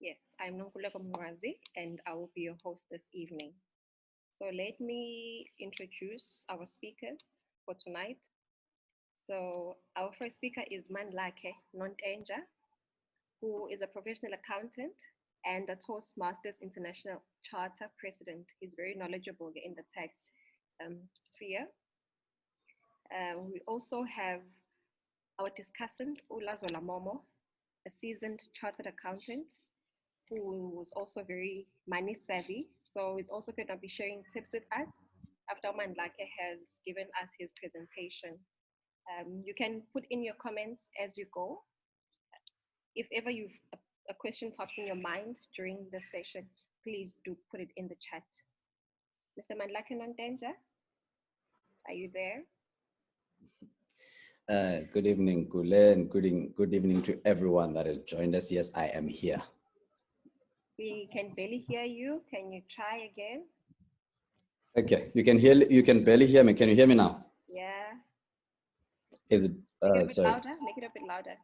Yes, I'm Nonkululeko Mnqwazi and I will be your host this evening. So let me introduce our speakers for tonight. So our first speaker is Mandilakhe Nontenja, who is a professional accountant and a Toastmasters International Charter President. He's very knowledgeable in the tax sphere. We also have our discussant, Lazola Momo, a seasoned chartered accountant who was also very money savvy. So he's also going to be sharing tips with us after Mandilakhe has given us his presentation. You can put in your comments as you go. If ever a question pops in your mind during the session, please do put it in the chat. Mr. Mandilakhe Nontenja, are you there? Good evening, Gule, and good evening to everyone that has joined us. Yes, I am here. We can barely hear you. Can you try again? Okay, you can barely hear me. Can you hear me now? Yeah. Is it, Make it a bit sorry. louder. Make it a bit louder.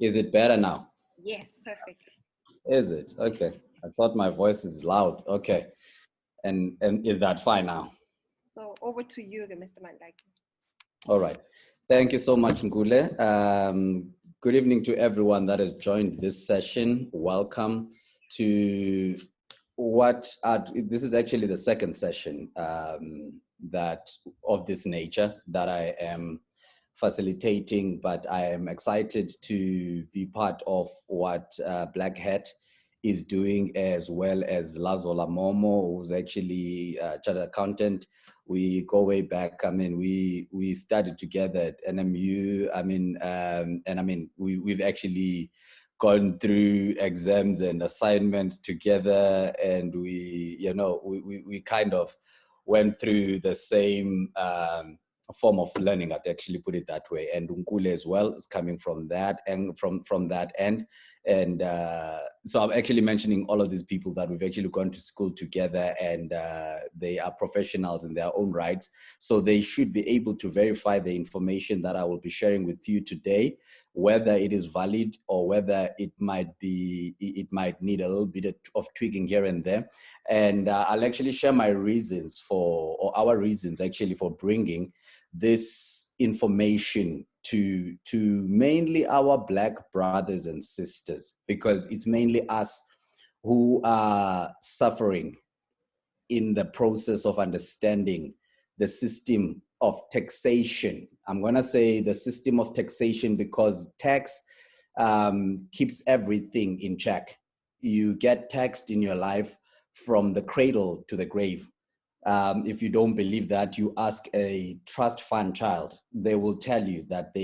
Is it better now? Yes, perfect. Is it? Okay. I thought my voice is loud. Okay. And is that fine now? So over to you, Mr. Mandilakhe. All right. Thank you so much, Ngule. Good evening to everyone that has joined this session. Welcome to this is actually the second session that of this nature that I am facilitating, but I am excited to be part of what Black Hat is doing, as well as Lazola Momo, who's actually a chartered accountant. We go way back. I mean, we studied together at NMU. We've actually gone through exams and assignments together, and we kind of went through the same form of learning. I'd actually put it that way. And Unkule as well is coming from that and from that end. And so I'm actually mentioning all of these people that we've actually gone to school together, and they are professionals in their own rights. So they should be able to verify the information that I will be sharing with you today, whether it is valid or whether it might need a little bit of tweaking here and there. And I'll actually share my reasons or our reasons actually for bringing this information to mainly our Black brothers and sisters, because it's mainly us who are suffering in the process of understanding the system of taxation. I'm going to say the system of taxation because tax keeps everything in check. You get taxed in your life from the cradle to the grave. If you don't believe that, you ask a trust fund child. They will tell you that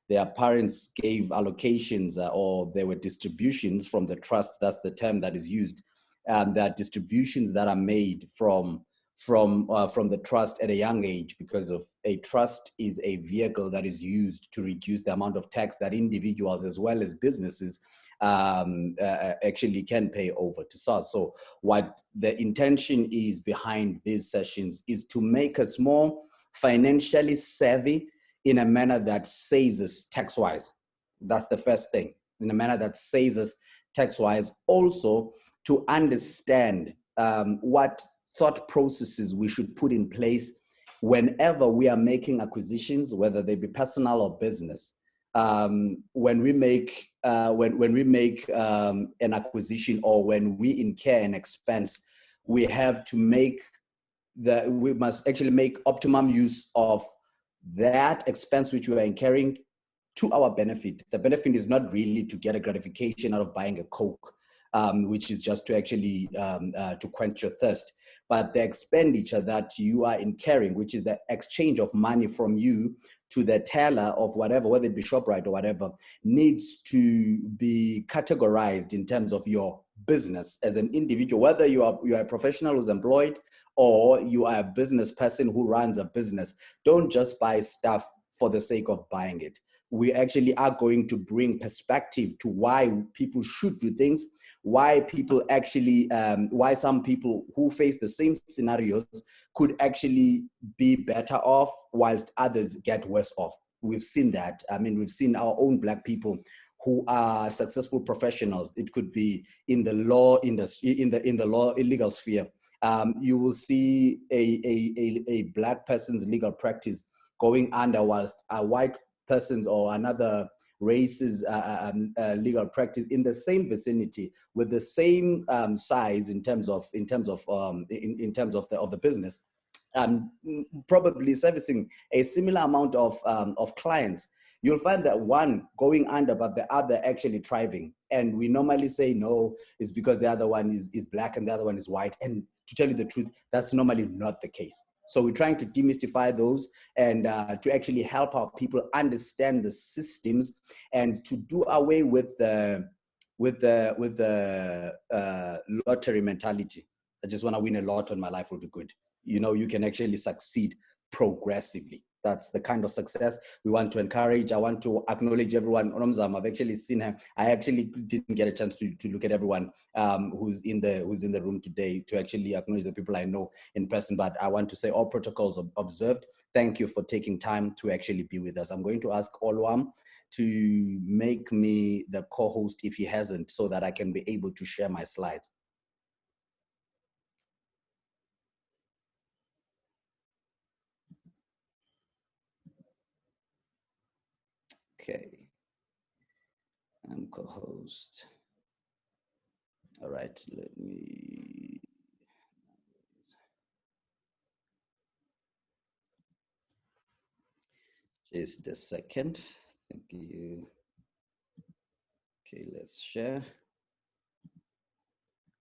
their parents gave allocations or there were distributions from the trust. That's the term that is used. There are distributions that are made from the trust at a young age, because of a trust is a vehicle that is used to reduce the amount of tax that individuals as well as businesses actually can pay over to SASOL. So what the intention is behind these sessions is to make us more financially savvy in a manner that saves us tax-wise. That's the first thing, in a manner that saves us tax-wise. Also, to understand what thought processes we should put in place whenever we are making acquisitions, whether they be personal or business. When we make an acquisition, or when we incur an expense, we must actually make optimum use of that expense which we are incurring to our benefit. The benefit is not really to get a gratification out of buying a Coke, which is just to actually to quench your thirst, but the expenditure that you are incurring, which is the exchange of money from you to the teller of whatever, whether it be ShopRite or whatever, needs to be categorized in terms of your business as an individual, whether you are a professional who's employed or you are a business person who runs a business. Don't just buy stuff for the sake of buying it. We actually are going to bring perspective to why people should do things, why people actually, why some people who face the same scenarios could actually be better off whilst others get worse off. We've seen that. I mean, we've seen our own Black people who are successful professionals. It could be in the law industry, in the law legal sphere. You will see a black person's legal practice going under, whilst a white person's or another race's legal practice in the same vicinity with the same size in terms of the business, probably servicing a similar amount of clients. You'll find that one going under, but the other actually thriving. And we normally say, no, it's because the other one is black and the other one is white. And to tell you the truth, that's normally not the case. So we're trying to demystify those and to actually help our people understand the systems and to do away with the lottery mentality. I just want to win a lot and my life will be good. You know, you can actually succeed progressively. That's the kind of success we want to encourage. I want to acknowledge everyone. I've actually seen her. I actually didn't get a chance to look at everyone who's in the room today, to actually acknowledge the people I know in person. But I want to say all protocols observed. Thank you for taking time to actually be with us. I'm going to ask Olwam to make me the co-host if he hasn't, so that I can be able to share my slides. Okay, I'm co-host. All right, let me. Just a second. Thank you. Okay, let's share.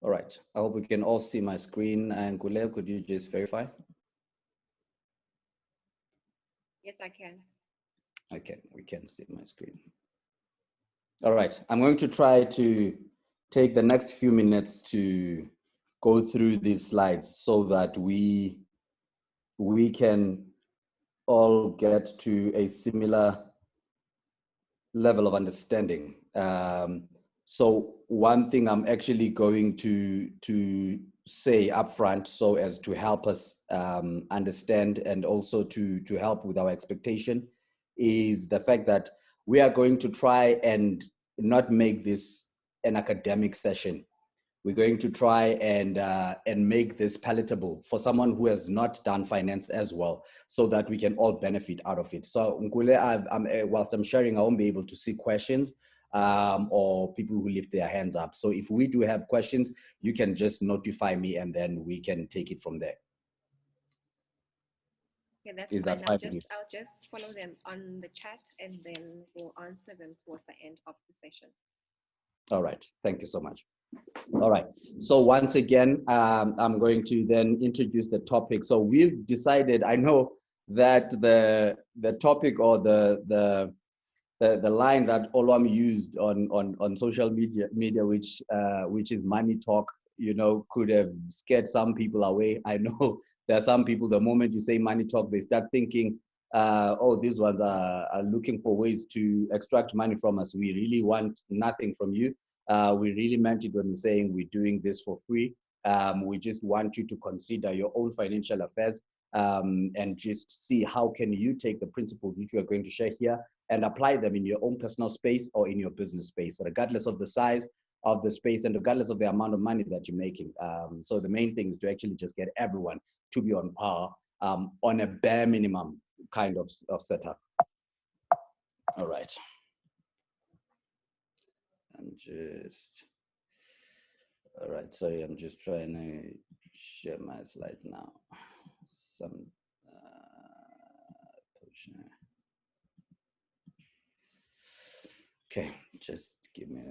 All right, I hope we can all see my screen. And Nonkululeko, could you just verify? Yes, I can. Okay, we can see my screen. All right, I'm going to try to take the next few minutes to go through these slides so that we can all get to a similar level of understanding. So one thing I'm actually going to say upfront, so as to help us understand and also to help with our expectation, is the fact that we are going to try and not make this an academic session. We're going to try and make this palatable for someone who has not done finance as well, so that we can all benefit out of it. So Nkule, whilst I'm sharing, I won't be able to see questions or people who lift their hands up. So if we do have questions, you can just notify me and then we can take it from there. Yeah, that's Is fine. that fine with you? I'll just follow them on the chat and then we'll answer them towards the end of the session. All right, thank you so much. All right, so once again, I'm going to then introduce the topic. So we've decided, I know that the topic or the line that Olwam used on social media, which is money talk, you know, could have scared some people away. I know there are some people, the moment you say money talk, they start thinking, oh, these ones are looking for ways to extract money from us. We really want nothing from you. We really meant it when we're saying we're doing this for free. We just want you to consider your own financial affairs and just see how can you take the principles which we are going to share here and apply them in your own personal space or in your business space, regardless of the size of the space and regardless of the amount of money that you're making. So the main thing is to actually just get everyone to be on par on a bare minimum kind of setup. All right. All right, sorry, I'm just trying to share my slides now. Okay, just give me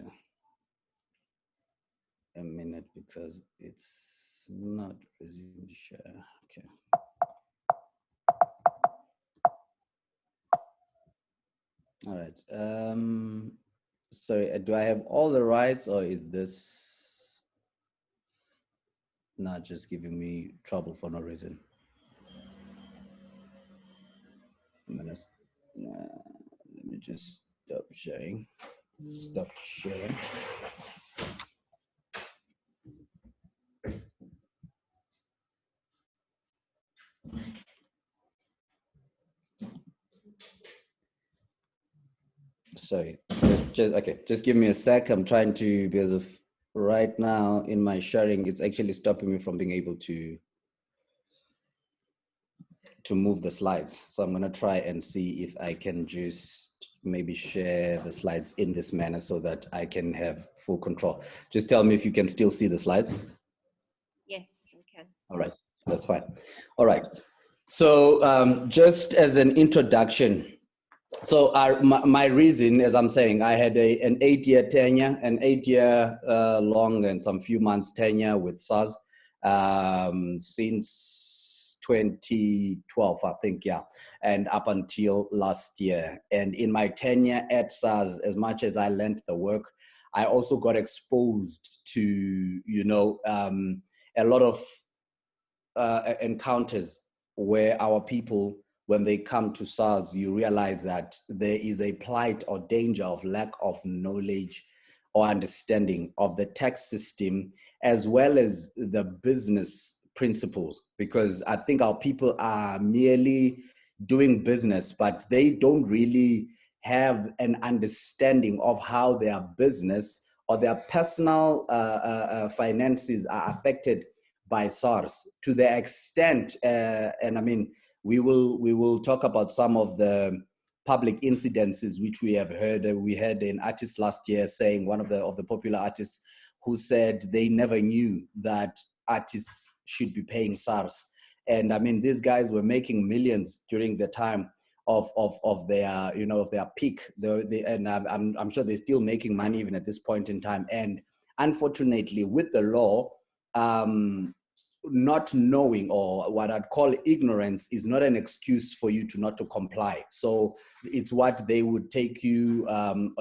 a minute because it's not resumed share. Okay. All right. Sorry, do I have all the rights or is this not just giving me trouble for no reason? Let me just stop sharing. Stop sharing. Sorry, just give me a sec. I'm trying to, because of right now in my sharing, it's actually stopping me from being able to move the slides. So I'm gonna try and see if I can just maybe share the slides in this manner so that I can have full control. Just tell me if you can still see the slides. Yes, we can. All right, that's fine. All right. So just as an introduction, so my reason, as I'm saying, I had an 8-year tenure, an 8-year long and some few months tenure with SARS since 2012, I think, yeah, and up until last year. And in my tenure at SARS, as much as I learned the work, I also got exposed to, you know, a lot of encounters where our people, when they come to SARS, you realize that there is a plight or danger of lack of knowledge or understanding of the tax system, as well as the business principles, because I think our people are merely doing business, but they don't really have an understanding of how their business or their personal finances are affected by SARS, to the extent, and I mean, we will talk about some of the public incidences which we have heard. We had an artist last year saying, one of the popular artists, who said they never knew that artists should be paying SARS. And I mean, these guys were making millions during the time of their, you know, of their peak. And I'm sure they're still making money even at this point in time. And unfortunately, with the law, not knowing, or what I'd call ignorance, is not an excuse for you to not to comply. So it's what they would take you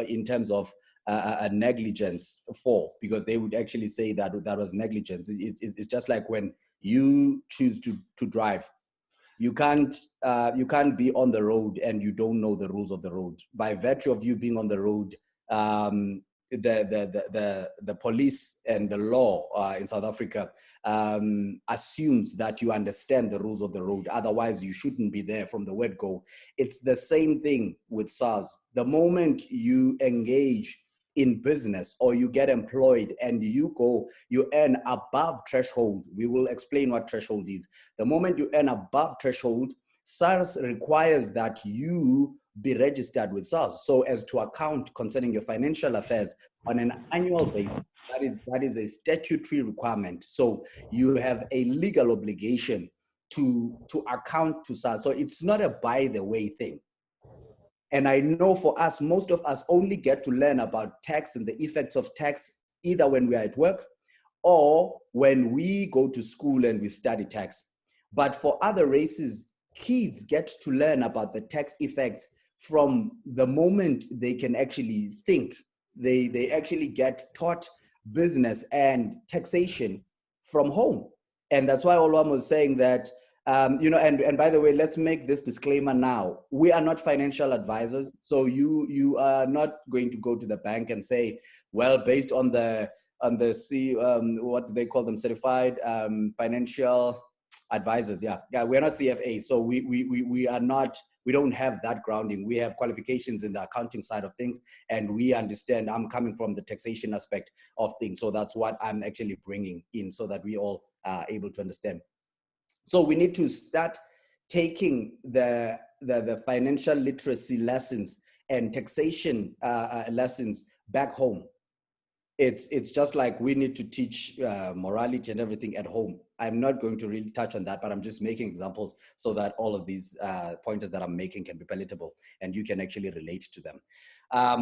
in terms of a negligence for, because they would actually say that that was negligence. It's just like when you choose to drive. You can't be on the road and you don't know the rules of the road. By virtue of you being on the road, the police and the law in South Africa assumes that you understand the rules of the road. Otherwise, you shouldn't be there from the word go. It's the same thing with SARS. The moment you engage in business or you get employed and you earn above threshold, we will explain what threshold is. The moment you earn above threshold, SARS requires that you be registered with SARS so as to account concerning your financial affairs on an annual basis. That is a statutory requirement. So you have a legal obligation to account to SARS. So it's not a by the way thing. And I know for us, most of us only get to learn about tax and the effects of tax either when we are at work or when we go to school and we study tax. But for other races, kids get to learn about the tax effects from the moment they can actually think. They actually get taught business and taxation from home. And that's why Olwam was saying that, you know, and by the way, let's make this disclaimer now. We are not financial advisors. So you are not going to go to the bank and say, well, based on the what do they call them? Certified financial advisors. Yeah, we're not CFA. So we are not, we don't have that grounding. We have qualifications in the accounting side of things, and we understand. I'm coming from the taxation aspect of things. So that's what I'm actually bringing in so that we all are able to understand. So we need to start taking the financial literacy lessons and taxation lessons back home. It's just like we need to teach morality and everything at home. I'm not going to really touch on that, but I'm just making examples so that all of these pointers that I'm making can be palatable and you can actually relate to them.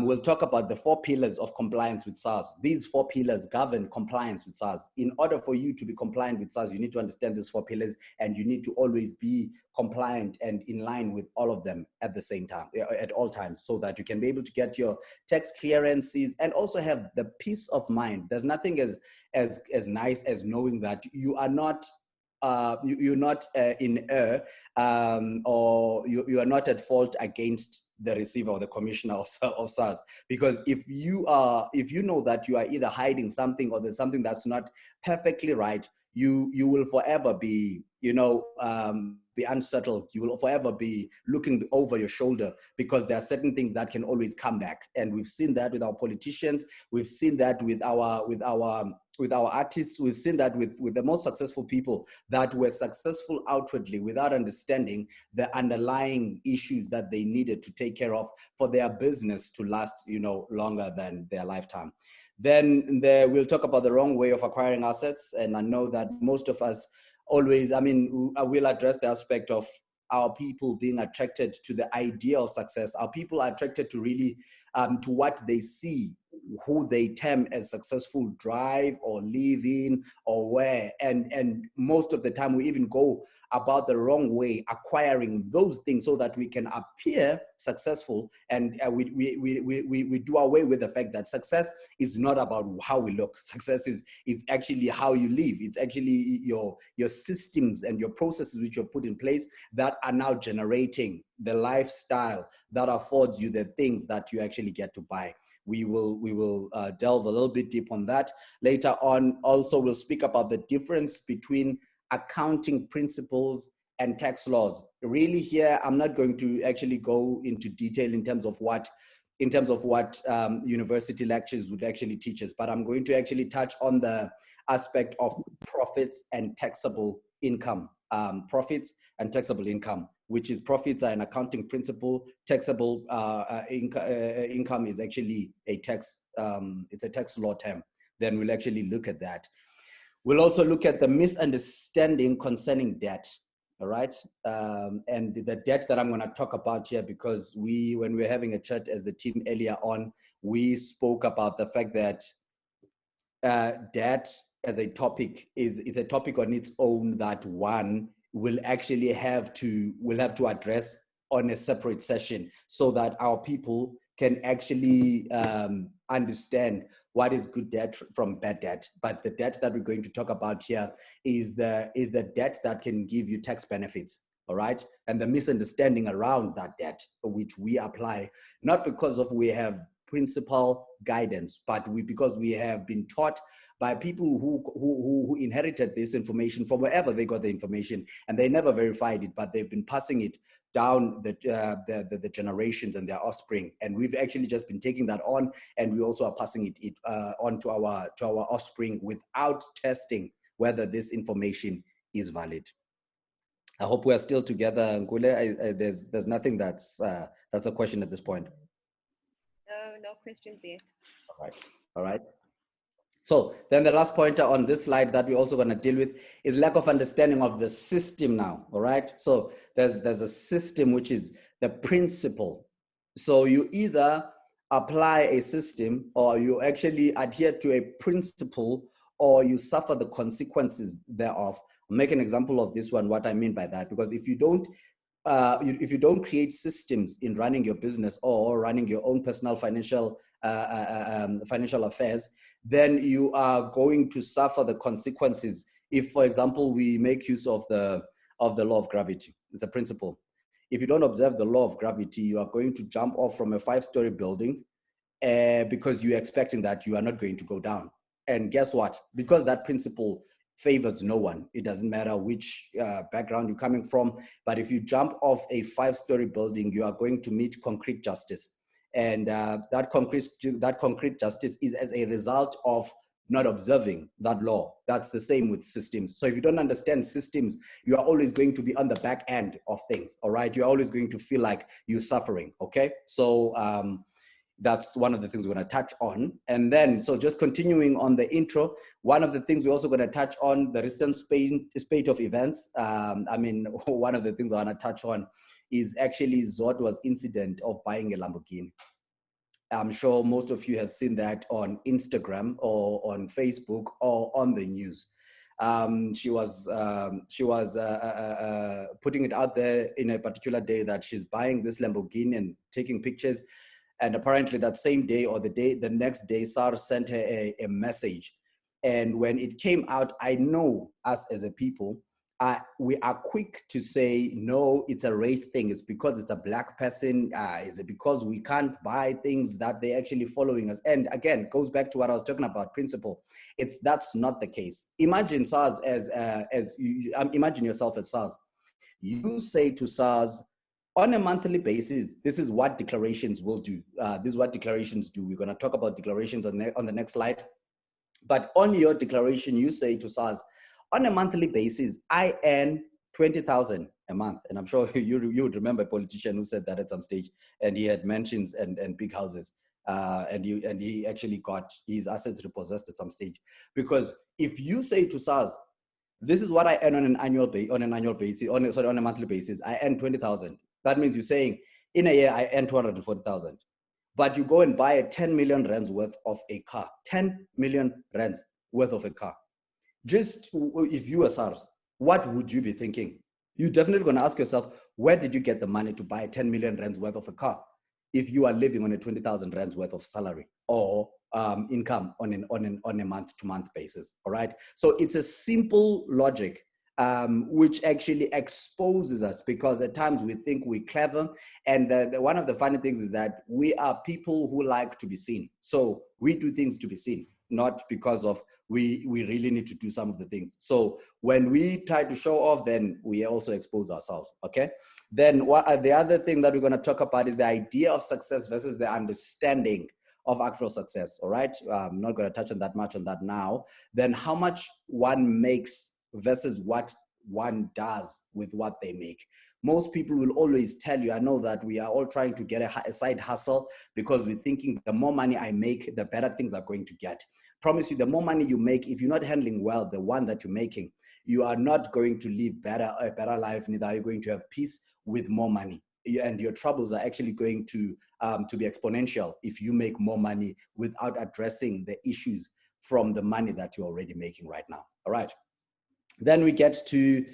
We'll talk about the 4 pillars of compliance with SARS. These 4 pillars govern compliance with SARS. In order for you to be compliant with SARS, you need to understand these 4 pillars, and you need to always be compliant and in line with all of them at the same time, at all times, so that you can be able to get your tax clearances and also have the peace of mind. There's nothing as nice as knowing that you are not you're not in error, or you are not at fault against the receiver or the commissioner of SARS. Because if you know that you are either hiding something or there's something that's not perfectly right, you will forever be, be unsettled. You will forever be looking over your shoulder, because there are certain things that can always come back. And we've seen that with our politicians. We've seen that with our artists. We've seen that with the most successful people that were successful outwardly without understanding the underlying issues that they needed to take care of for their business to last, longer than their lifetime. Then we'll talk about the wrong way of acquiring assets. And I know that most of us always, I will address the aspect of our people being attracted to the idea of success. Our people are attracted to really to what they see, who they term as successful drive or live in or where. And most of the time we even go about the wrong way acquiring those things so that we can appear successful. And we do away with the fact that success is not about how we look. Success is actually how you live. It's actually your systems and your processes which you've put in place that are now generating the lifestyle that affords you the things that you actually get to buy. We will delve a little bit deep on that later on. Also, we'll speak about the difference between accounting principles and tax laws. Really here, I'm not going to actually go into detail in terms of what university lectures would actually teach us, but I'm going to actually touch on the aspect of profits and taxable income. Profits and taxable income, which is profits are an accounting principle. Taxable income is actually a tax. It's a tax law term. Then we'll actually look at that. We'll also look at the misunderstanding concerning debt. All right, and the debt that I'm going to talk about here, because when we were having a chat as the team earlier on, we spoke about the fact that debt as a topic is a topic on its own that one will actually have to address on a separate session, so that our people can actually understand what is good debt from bad debt. But the debt that we're going to talk about here is the debt that can give you tax benefits. All right, and the misunderstanding around that debt, which we apply not because of we have principal guidance, but because we have been taught by people who inherited this information from wherever they got the information, and they never verified it, but they've been passing it down the generations and their offspring. And we've actually just been taking that on, and we also are passing it on to our offspring without testing whether this information is valid. I hope we are still together, Nkule. There's nothing that's a question at this point. No questions yet. All right. So then the last pointer on this slide that we're also going to deal with is lack of understanding of the system now. All right. So there's a system, which is the principle. So you either apply a system, or you actually adhere to a principle, or you suffer the consequences thereof. I'll make an example of this one, what I mean by that, because if you don't create systems in running your business or running your own personal financial affairs, then you are going to suffer the consequences. If, for example, we make use of the law of gravity, it's a principle. If you don't observe the law of gravity, you are going to jump off from a 5-story building because you're expecting that you are not going to go down. And guess what? Because that principle favors no one. It doesn't matter which background you're coming from. But if you jump off a 5-story building, you are going to meet concrete justice. And that concrete justice is as a result of not observing that law. That's the same with systems. So if you don't understand systems, you are always going to be on the back end of things, all right? You're always going to feel like you're suffering, okay? So that's one of the things we're going to touch on. And then, so just continuing on the intro, one of the things we're also going to touch on, the recent spate of events. One of the things I want to touch on is actually Zodwa's incident of buying a Lamborghini. I'm sure most of you have seen that on Instagram or on Facebook or on the news. She was putting it out there in a particular day that she's buying this Lamborghini and taking pictures. And apparently that same day or the next day, SARS sent her a message. And when it came out, I know us as a people, we are quick to say, no, it's a race thing. It's because it's a black person. Is it because we can't buy things that they're actually following us? And again, goes back to what I was talking about, principle. That's not the case. Imagine SARS imagine yourself as SARS. You say to SARS, on a monthly basis, this is what declarations will do. This is what declarations do. We're going to talk about declarations on the next slide. But on your declaration, you say to SARS, on a monthly basis, I earn 20,000 a month. And I'm sure you would remember a politician who said that at some stage, and he had mansions and big houses. And he actually got his assets repossessed at some stage. Because if you say to SARS, this is what I earn on a monthly basis, I earn 20,000. That means you're saying in a year, I earn 240,000. But you go and buy a 10 million rands worth of a car, 10 million rands worth of a car. Just if you were SARS, what would you be thinking? You're definitely going to ask yourself, where did you get the money to buy 10 million rands worth of a car if you are living on a 20,000 rands worth of salary or income on a month-to-month basis, all right? So it's a simple logic which actually exposes us, because at times we think we're clever. And one of the funny things is that we are people who like to be seen. So we do things to be seen, not because of we really need to do some of the things. So when we try to show off, then we also expose ourselves, okay? Then the other thing that we're going to talk about is the idea of success versus the understanding of actual success, all right? I'm not going to touch on that much on that now. Then how much one makes versus what one does with what they make. Most people will always tell you, I know that we are all trying to get a side hustle because we're thinking the more money I make, the better things are going to get. Promise you, the more money you make, if you're not handling well the one that you're making, you are not going to live a better life, neither are you going to have peace with more money. And your troubles are actually going to be exponential if you make more money without addressing the issues from the money that you're already making right now, all right? Then we get to,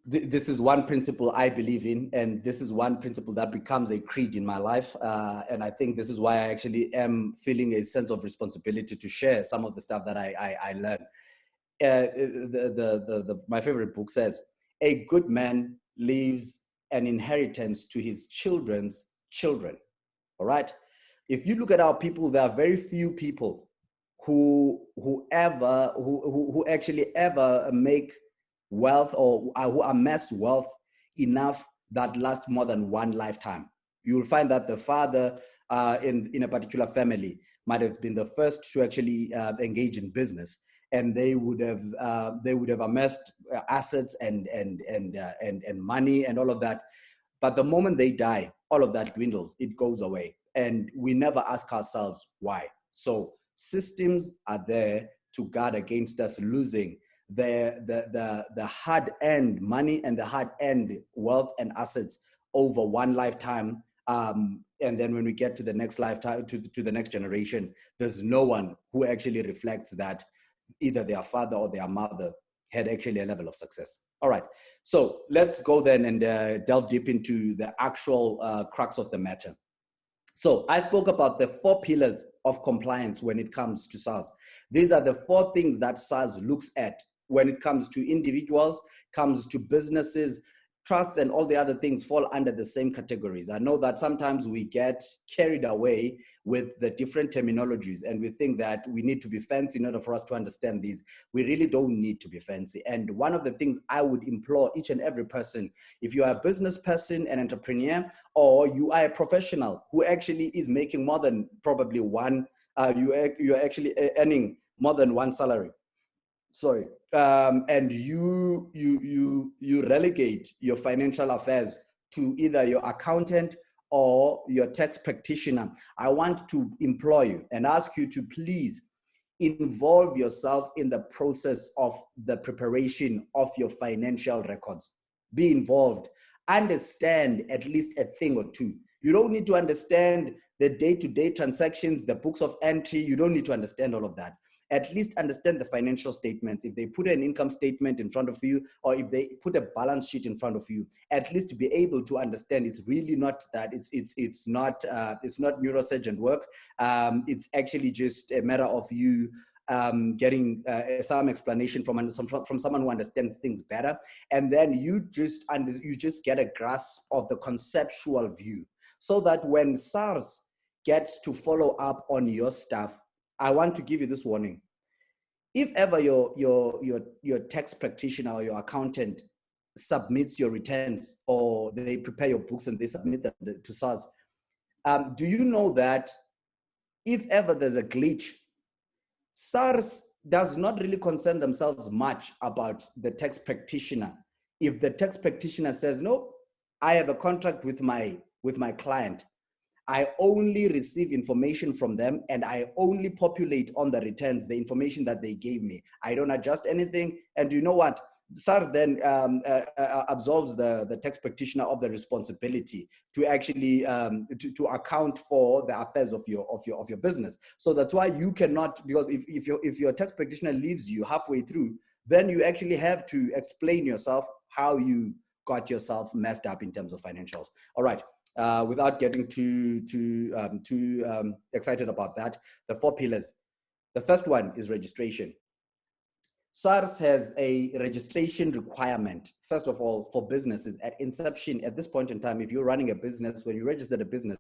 this is one principle I believe in, and this is one principle that becomes a creed in my life. And I think this is why I actually am feeling a sense of responsibility to share some of the stuff that I learned. My favorite book says, a good man leaves an inheritance to his children's children, all right? If you look at our people, there are very few people who actually ever make wealth or who amass wealth enough that lasts more than one lifetime. You will find that the father in a particular family might have been the first to actually engage in business, and they would have amassed assets and money and all of that. But the moment they die, all of that dwindles, it goes away. And we never ask ourselves why. So systems are there to guard against us losing the hard-earned money and the hard-earned wealth and assets over one lifetime. And then when we get to the next lifetime, to the next generation, there's no one who actually reflects that either their father or their mother had actually a level of success. All right, so let's go then and delve deep into the actual crux of the matter. So I spoke about the 4 pillars of compliance when it comes to SARS. These are the 4 things that SARS looks at when it comes to individuals, comes to businesses. Trusts and all the other things fall under the same categories. I know that sometimes we get carried away with the different terminologies and we think that we need to be fancy in order for us to understand these. We really don't need to be fancy. And one of the things I would implore each and every person, if you are a business person, an entrepreneur, or you are a professional who actually is making more than probably one, you're actually earning more than one salary. Sorry, and you relegate your financial affairs to either your accountant or your tax practitioner. I want to implore you and ask you to please involve yourself in the process of the preparation of your financial records. Be involved. Understand at least a thing or two. You don't need to understand the day-to-day transactions, the books of entry. You don't need to understand all of that. At least understand the financial statements. If they put an income statement in front of you, or if they put a balance sheet in front of you, at least to be able to understand it's really not that. It's not neurosurgeon work. It's actually just a matter of you getting some explanation from someone who understands things better, and then you just get a grasp of the conceptual view, so that when SARS gets to follow up on your stuff, I want to give you this warning. If ever your tax practitioner or your accountant submits your returns, or they prepare your books and they submit them to SARS, do you know that if ever there's a glitch, SARS does not really concern themselves much about the tax practitioner. If the tax practitioner says, no, I have a contract with my client, I only receive information from them, and I only populate on the returns the information that they gave me. I don't adjust anything. And you know what? SARS then absolves the tax practitioner of the responsibility to actually to account for the affairs of your business. So that's why you cannot, because if your tax practitioner leaves you halfway through, then you actually have to explain yourself how you got yourself messed up in terms of financials. All right. Without getting too excited about that, the 4 pillars. The first one is registration. SARS has a registration requirement, first of all, for businesses at inception. At this point in time, if you're running a business, when you registered a business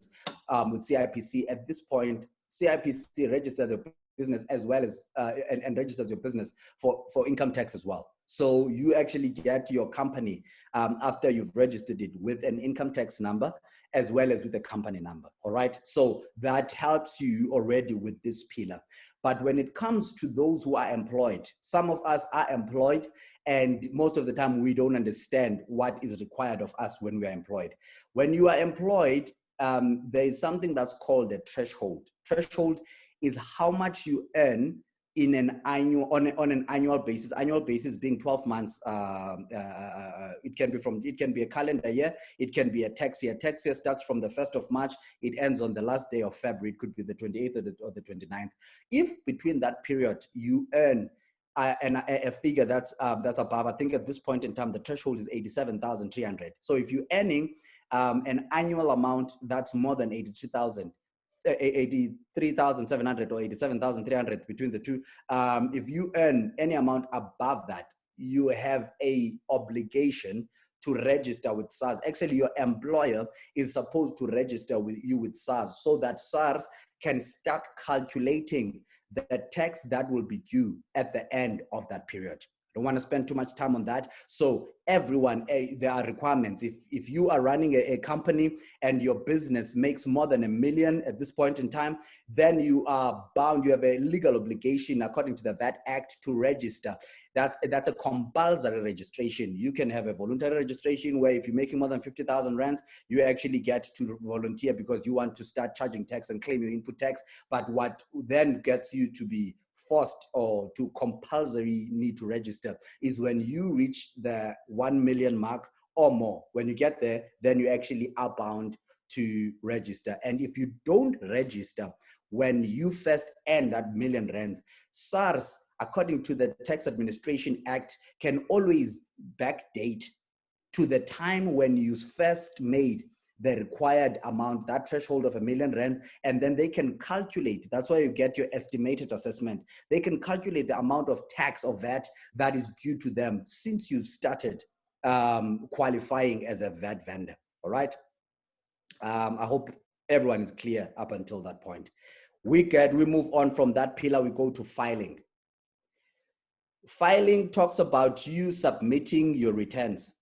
with CIPC, at this point, CIPC registered a business as well as, and registers your business for income tax as well. So you actually get your company after you've registered it with an income tax number as well as with a company number, all right? So that helps you already with this pillar. But when it comes to those who are employed, some of us are employed, and most of the time we don't understand what is required of us when we are employed. When you are employed, there is something that's called a threshold. Threshold is how much you earn in an annual, on an annual basis. Annual basis being 12 months. It can be a calendar year. It can be a tax year. Tax year starts from the 1st of March. It ends on the last day of February. It could be the 28th or the 29th. If between that period you earn a figure that's above, I think at this point in time, the threshold is 87,300. So if you're earning an annual amount that's more than 83,700 or 87,300 between the two, if you earn any amount above that, you have a obligation to register with SARS. Actually, your employer is supposed to register with you with SARS, so that SARS can start calculating the tax that will be due at the end of that period. I don't want to spend too much time on that. So everyone, there are requirements. If you are running a company and your business makes more than $1 million at this point in time, then you are bound, you have a legal obligation according to the VAT Act to register. That's a compulsory registration. You can have a voluntary registration where if you're making more than 50,000 rands, you actually get to volunteer because you want to start charging tax and claim your input tax. But what then gets you to be forced or to compulsory need to register is when you reach the 1 million mark or more. When you get there, then you actually are bound to register. And if you don't register when you first earn that 1 million rands, SARS, according to the Tax Administration Act, can always backdate to the time when you first made the required amount, that threshold of 1 million rand, and then they can calculate. That's why you get your estimated assessment. They can calculate the amount of tax or VAT that is due to them since you've started qualifying as a VAT vendor, all right? I hope everyone is clear up until that point. We move on from that pillar, we go to filing. Filing talks about you submitting your returns.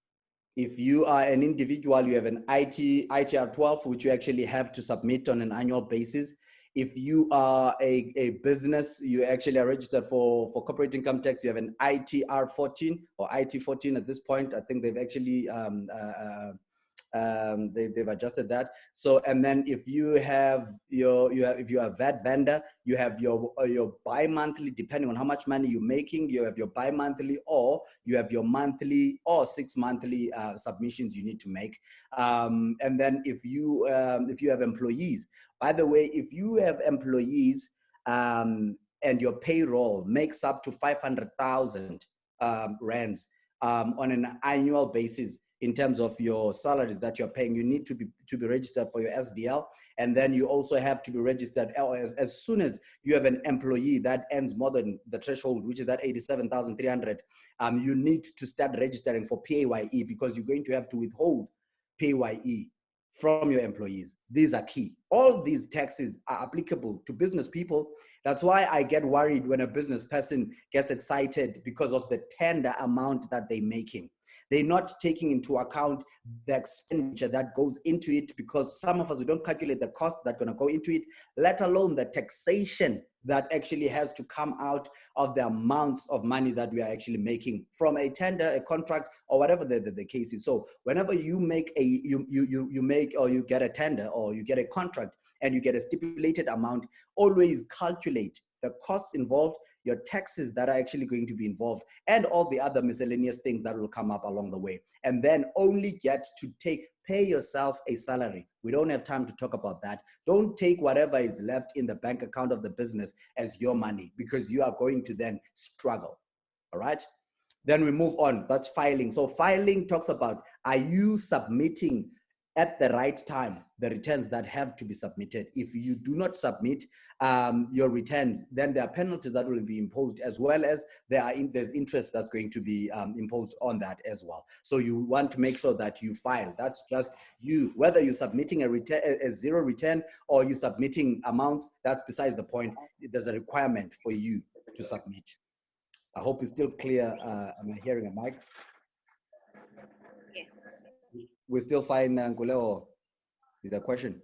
If you are an individual, you have an ITR 12, which you actually have to submit on an annual basis. If you are a business, you actually are registered for corporate income tax, you have an ITR 14 or IT 14 at this point. I think they've actually they've adjusted that. So, and then if you have if you are a VAT vendor, you have your bi-monthly, depending on how much money you're making, you have your bi-monthly, or you have your monthly or 6 monthly submissions you need to make. And then if you have employees, by the way, if you have employees and your payroll makes up to 500,000 rands on an annual basis, in terms of your salaries that you're paying. You need to be registered for your SDL, and then you also have to be registered as soon as you have an employee that earns more than the threshold, which is that 87,300. You need to start registering for PAYE, because you're going to have to withhold PAYE from your employees. These are key. All these taxes are applicable to business people. That's why I get worried when a business person gets excited because of the tender amount that they're making. They're not taking into account the expenditure that goes into it, because some of us, we don't calculate the cost that's going to go into it, let alone the taxation that actually has to come out of the amounts of money that we are actually making from a tender, a contract, or whatever the case is. So whenever you make you make, or you get a tender, or you get a contract, and you get a stipulated amount, always calculate the costs involved, your taxes that are actually going to be involved, and all the other miscellaneous things that will come up along the way. And then only get to pay yourself a salary. We don't have time to talk about that. Don't take whatever is left in the bank account of the business as your money, because you are going to then struggle. All right. Then we move on. That's filing. So filing talks about, are you submitting at the right time the returns that have to be submitted? If you do not submit your returns, then there are penalties that will be imposed, as well as there's interest that's going to be imposed on that as well. So you want to make sure that you file. That's just you, whether you're submitting a zero return, or you're submitting amounts, that's besides the point. There's a requirement for you to submit. I hope it's still clear. Am I hearing a mic? Yes. We're still fine, Nonkululeko. Is there a question?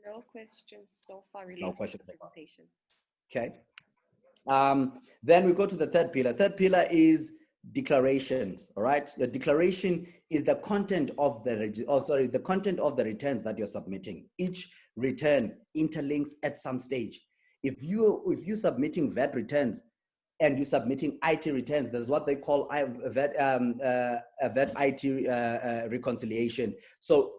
No questions so far related No questions to the presentation. Okay. Then we go to the third pillar. Third pillar is declarations. All right. Your declaration is the content of the content of the returns that you're submitting. Each return interlinks at some stage. If you're submitting VAT returns, and you're submitting IT returns, there's what they call a VAT IT reconciliation. So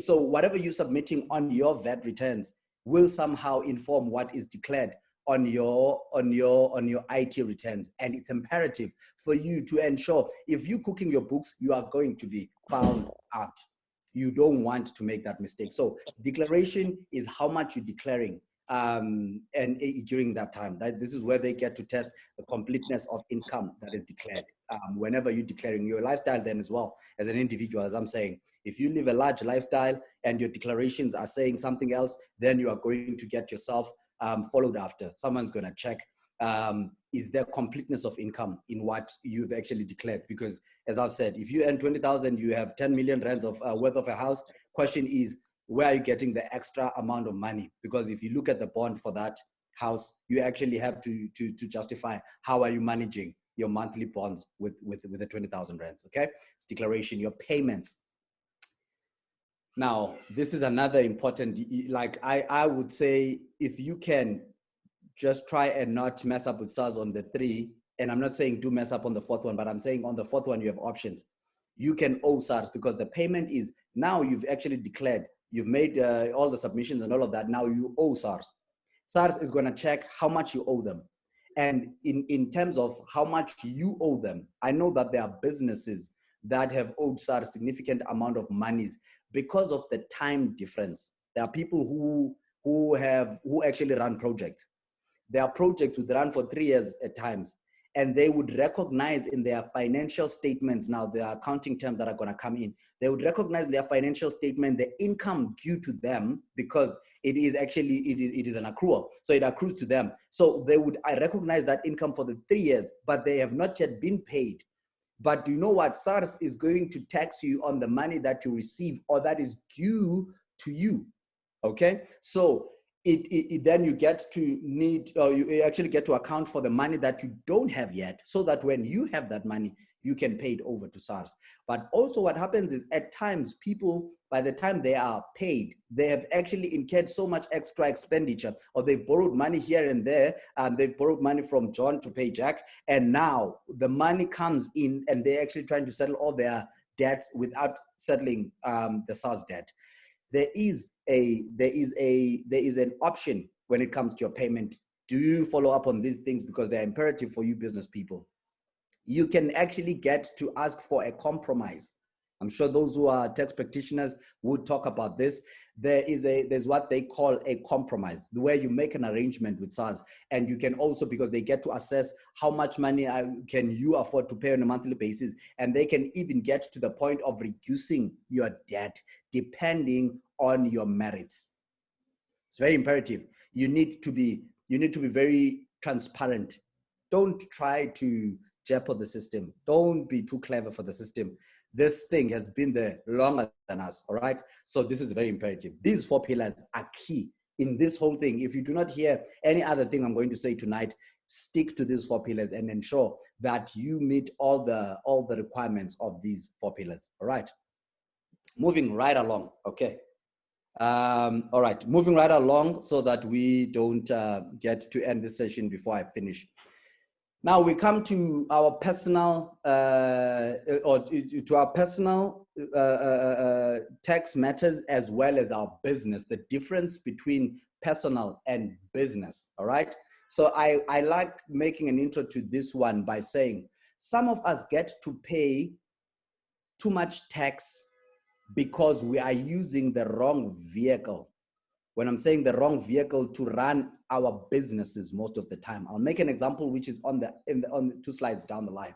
whatever you're submitting on your VAT returns will somehow inform what is declared on your IT returns. And it's imperative for you to ensure, if you're cooking your books, you are going to be found out. You don't want to make that mistake. So declaration is how much you're declaring. And during that time, this is where they get to test the completeness of income that is declared. Whenever you're declaring your lifestyle, then as well as an individual, as I'm saying, if you live a large lifestyle and your declarations are saying something else, then you are going to get yourself followed after. Someone's going to check, is there completeness of income in what you've actually declared? Because as I've said, if you earn 20,000, you have 10 million rands of worth of a house. Question is, where are you getting the extra amount of money? Because if you look at the bond for that house, you actually have to justify how are you managing your monthly bonds with the 20,000 rands. Okay, it's declaration. Your payments. Now, this is another important, like I would say, if you can just try and not mess up with SARS on the 3, and I'm not saying do mess up on the 4th one, but I'm saying on the 4th one, you have options. You can owe SARS, because the payment is, now you've actually declared, you've made all the submissions and all of that. Now you owe SARS. SARS is going to check how much you owe them. And in terms of how much you owe them, I know that there are businesses that have owed SARS significant amount of monies because of the time difference. There are people who actually run projects. Their projects would run for 3 years at times, and they would recognize in their financial statements, now the accounting terms that are going to come in, they would recognize in their financial statement the income due to them, because it is actually, it is an accrual. So it accrues to them. So they would recognize that income for the 3 years, but they have not yet been paid. But do you know what? SARS is going to tax you on the money that you receive, or that is due to you. Okay? So then you get to need, or you actually get to account for the money that you don't have yet, so that when you have that money, you can pay it over to SARS. But also what happens is, at times, people, by the time they are paid, they have actually incurred so much extra expenditure, or they've borrowed money here and there, and they've borrowed money from John to pay Jack, and now the money comes in, and they're actually trying to settle all their debts without settling the SARS debt. There is an option when it comes to your payment. Do you follow up on these things, because they're imperative for you business people? You can actually get to ask for a compromise. I'm sure those who are tax practitioners would talk about this. There's what they call a compromise, where you make an arrangement with SARS, and you can also, because they get to assess how much money can you afford to pay on a monthly basis, and they can even get to the point of reducing your debt depending on your merits. It's very imperative. You need to be very transparent. Don't try to jeopardize the system. Don't be too clever for the system. This thing has been there longer than us, all right? So this is very imperative. These 4 pillars are key in this whole thing. If you do not hear any other thing I'm going to say tonight, stick to these 4 pillars and ensure that you meet all the requirements of these 4 pillars, all right? Moving right along, okay. All right, moving right along so that we don't get to end this session before I finish. Now we come to our personal tax matters, as well as our business, the difference between personal and business, all right? So I like making an intro to this one by saying, some of us get to pay too much tax because we are using the wrong vehicle. When I'm saying the wrong vehicle, to run our businesses most of the time. I'll make an example, which is on the 2 slides down the line.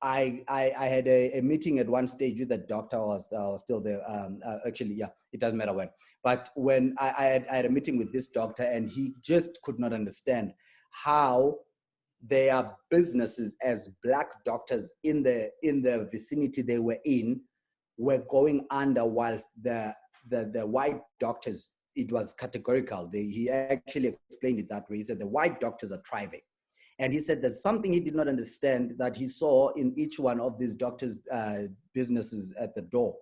I had a meeting at one stage with the doctor. I was still there. Actually, yeah, it doesn't matter when. But when I had a meeting with this doctor, and he just could not understand how their businesses as Black doctors in the vicinity they were in were going under, whilst the white doctors, it was categorical. He actually explained it that way. He said the white doctors are thriving. And he said there's something he did not understand that he saw in each one of these doctors' businesses at the door.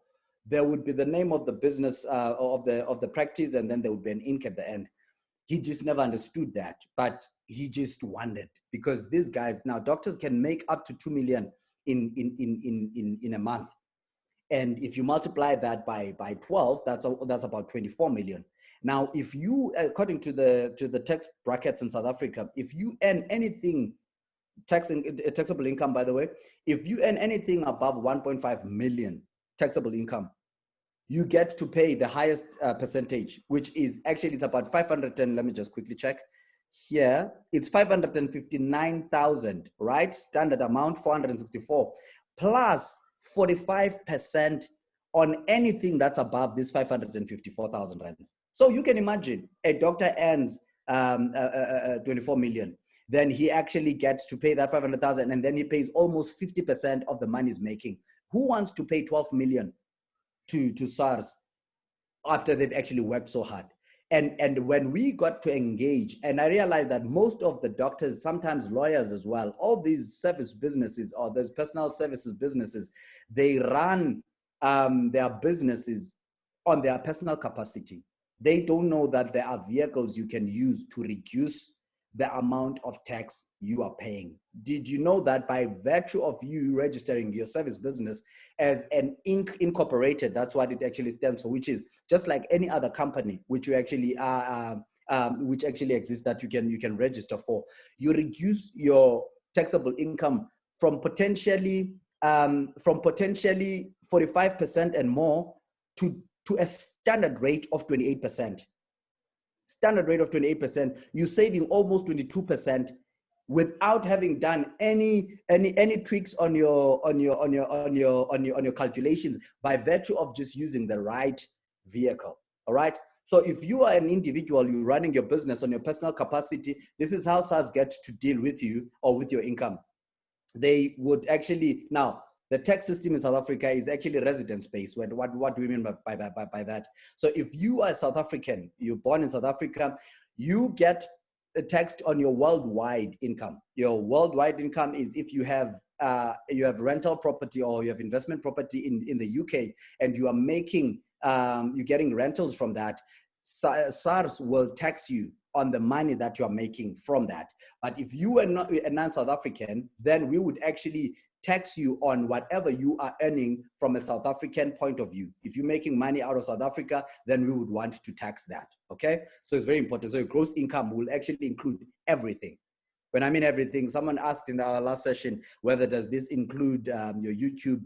There would be the name of the business of the practice, and then there would be an ink at the end. He just never understood that, but he just wondered, because these guys, now doctors can make up to 2 million in a month. And if you multiply that by 12, that's about 24 million. Now, if you, according to the tax brackets in South Africa, if you earn anything, taxable income, by the way, if you earn anything above 1.5 million taxable income, you get to pay the highest percentage, which is actually, it's about 500, and let me just quickly check here. It's 559,000, right? Standard amount, 464, plus 45% on anything that's above this 554,000 rands. So you can imagine a doctor earns 24 million. Then he actually gets to pay that 500,000, and then he pays almost 50% of the money he's making. Who wants to pay 12 million to SARS after they've actually worked so hard? And when we got to engage, and I realized that most of the doctors, sometimes lawyers as well, all these service businesses or these personal services businesses, they run their businesses on their personal capacity. They don't know that there are vehicles you can use to reduce the amount of tax you are paying. Did you know that by virtue of you registering your service business as an incorporated, that's what it actually stands for, which is just like any other company which you actually which actually exists that you can register for, you reduce your taxable income from potentially 45% and more to a standard rate of 28%. Standard rate of 28%, you're saving almost 22% without having done any tricks on your calculations, by virtue of just using the right vehicle. All right. So if you are an individual, you're running your business on your personal capacity, this is how SARS gets to deal with you or with your income. They would actually, now, the tax system in South Africa is actually residence-based. What do we mean by that? So if you are South African, you're born in South Africa, you get taxed on your worldwide income. Your worldwide income is if you have rental property or you have investment property in the UK, and you are making, you're getting rentals from that, SARS will tax you on the money that you are making from that. But if you are not a non-South African, then we would actually tax you on whatever you are earning from a South African point of view. If you're making money out of South Africa, then we would want to tax that, okay? So it's very important. So your gross income will actually include everything. When I mean everything, someone asked in our last session, whether does this include your YouTube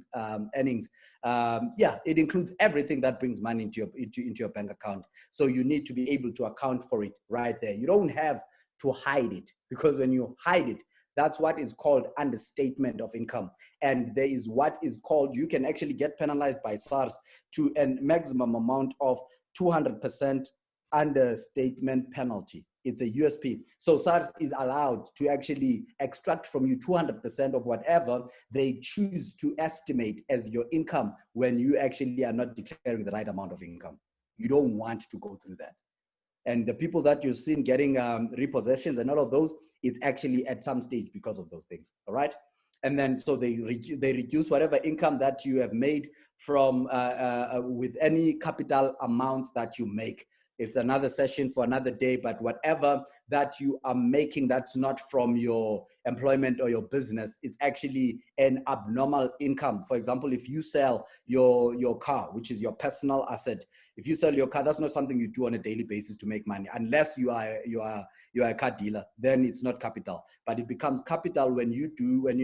earnings? Yeah, it includes everything that brings money into your bank account. So you need to be able to account for it right there. You don't have to hide it, because when you hide it, that's what is called understatement of income. And there is what is called, you can actually get penalized by SARS to a maximum amount of 200% understatement penalty. It's a USP. So SARS is allowed to actually extract from you 200% of whatever they choose to estimate as your income when you actually are not declaring the right amount of income. You don't want to go through that. And the people that you've seen getting repossessions and all of those, it's actually at some stage because of those things, all right? And then so they reduce whatever income that you have made from with any capital amounts that you make. It's another session for another day, but whatever that you are making that's not from your employment or your business, it's actually an abnormal income. For example, if you sell your car, which is your personal asset, if you sell your car, that's not something you do on a daily basis to make money, unless you are a car dealer. Then it's not capital, but it becomes capital when you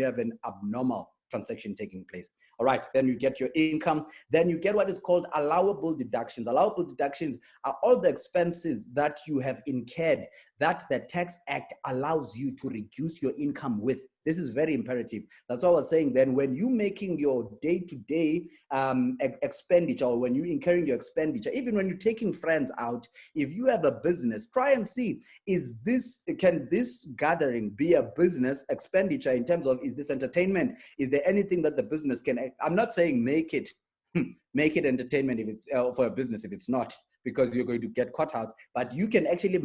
have an abnormal transaction taking place. All right, then you get your income. Then you get what is called allowable deductions. Allowable deductions are all the expenses that you have incurred that the Tax Act allows you to reduce your income with. This is very imperative. That's what I was saying. Then when you're making your day-to-day expenditure, or when you're incurring your expenditure, even when you're taking friends out, if you have a business, try and see, can this gathering be a business expenditure in terms of, is this entertainment? Is there anything that the business can, I'm not saying make it entertainment if it's for a business if it's not, because you're going to get caught out, but you can actually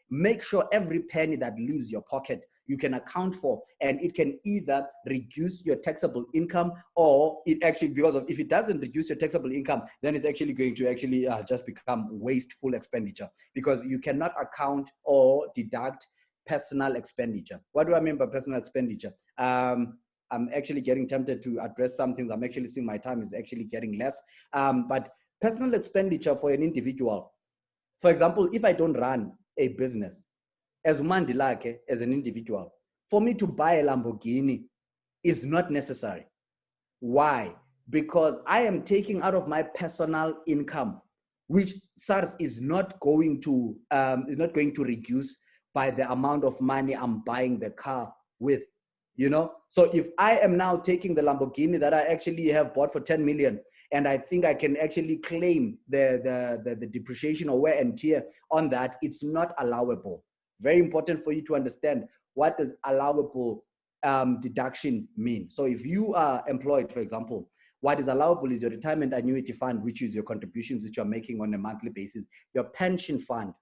make sure every penny that leaves your pocket you can account for, and it can either reduce your taxable income, or it actually, because of, if it doesn't reduce your taxable income, then it's actually going to actually just become wasteful expenditure, because you cannot account or deduct personal expenditure. What do I mean by personal expenditure? I'm actually getting tempted to address some things. I'm actually seeing my time is actually getting less. But personal expenditure for an individual, for example, if I don't run a business, as Mandilakhe, as an individual, for me to buy a Lamborghini is not necessary. Why? Because I am taking out of my personal income, which SARS is not going to reduce by the amount of money I'm buying the car with. You know, so if I am now taking the Lamborghini that I actually have bought for 10 million, and I think I can actually claim the depreciation or wear and tear on that, it's not allowable. Very important for you to understand, what does allowable deduction mean? So if you are employed, for example, what is allowable is your retirement annuity fund, which is your contributions that you're making on a monthly basis, your pension fund,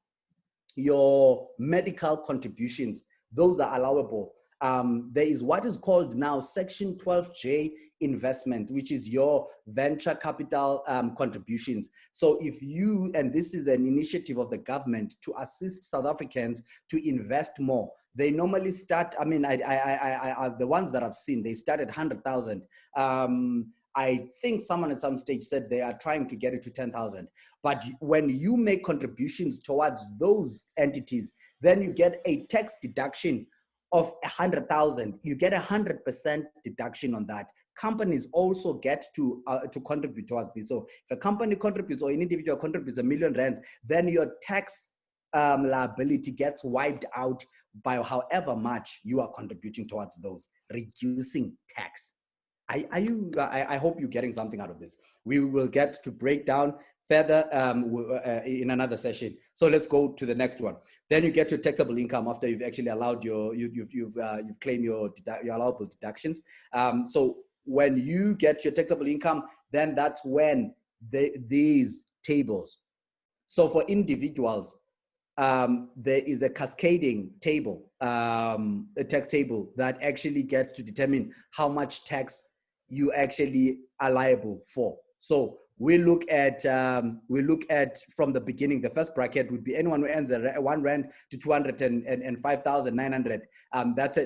your medical contributions, those are allowable. There is what is called now Section 12J investment, which is your venture capital contributions. So if you, and this is an initiative of the government to assist South Africans to invest more, they normally start, I mean, the ones that I've seen, they start at 100,000. I think someone at some stage said they are trying to get it to 10,000. But when you make contributions towards those entities, then you get a tax deduction of 100,000. You get 100% deduction on that. Companies also get to contribute towards this. So if a company contributes or an individual contributes R1 million, then your tax liability gets wiped out by however much you are contributing towards those, reducing tax. I hope you're getting something out of this. We will get to break down further in another session. So let's go to the next one. Then you get your taxable income after you've actually allowed you've claimed your allowable deductions. So when you get your taxable income, then that's when these tables. So for individuals, there is a cascading table, a tax table that actually gets to determine how much tax you actually are liable for. So we look at from the beginning. The first bracket would be anyone who earns R1 to 205,900. That's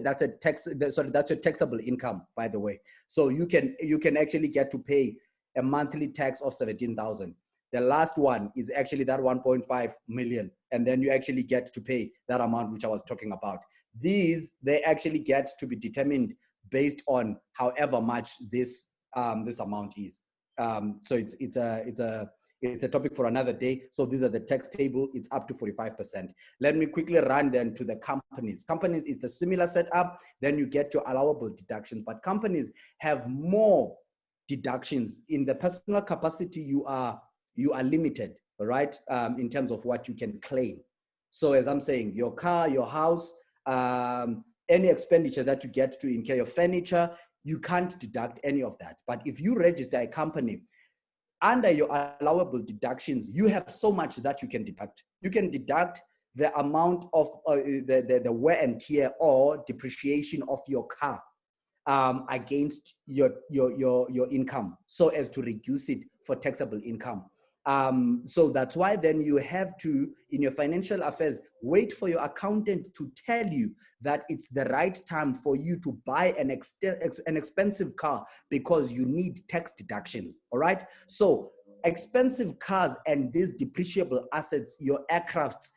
your taxable income, by the way. So you can actually get to pay a monthly tax of 17,000. The last one is actually that 1.5 million. And then you actually get to pay that amount, which I was talking about. These, they actually get to be determined based on however much this amount is. So it's a topic for another day. So these are the tax table. It's up to 45%. Let me quickly run then to the companies. Companies is a similar setup. Then you get your allowable deductions, but companies have more deductions. In the personal capacity, you are limited, all right, in terms of what you can claim. So as I'm saying, your car, your house, any expenditure that you get to incur, your furniture, you can't deduct any of that. But if you register a company, under your allowable deductions, you have so much that you can deduct. You can deduct the amount of the wear and tear or depreciation of your car against your income, so as to reduce it for taxable income. So that's why then you have to, in your financial affairs, wait for your accountant to tell you that it's the right time for you to buy an expensive car because you need tax deductions, all right? So expensive cars and these depreciable assets, your aircrafts,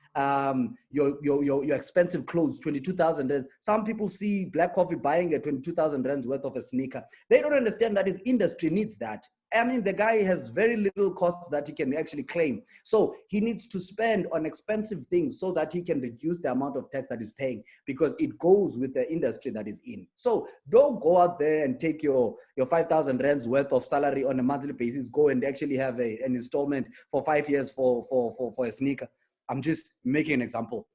your expensive clothes, 22,000 rands. Some people see Black Coffee buying a 22,000 rands worth of a sneaker. They don't understand that his industry needs that. I mean, the guy has very little costs that he can actually claim. So he needs to spend on expensive things so that he can reduce the amount of tax that he's paying, because it goes with the industry that is in. So don't go out there and take your 5,000 rands worth of salary on a monthly basis, go and actually have an installment for 5 years for a sneaker. I'm just making an example.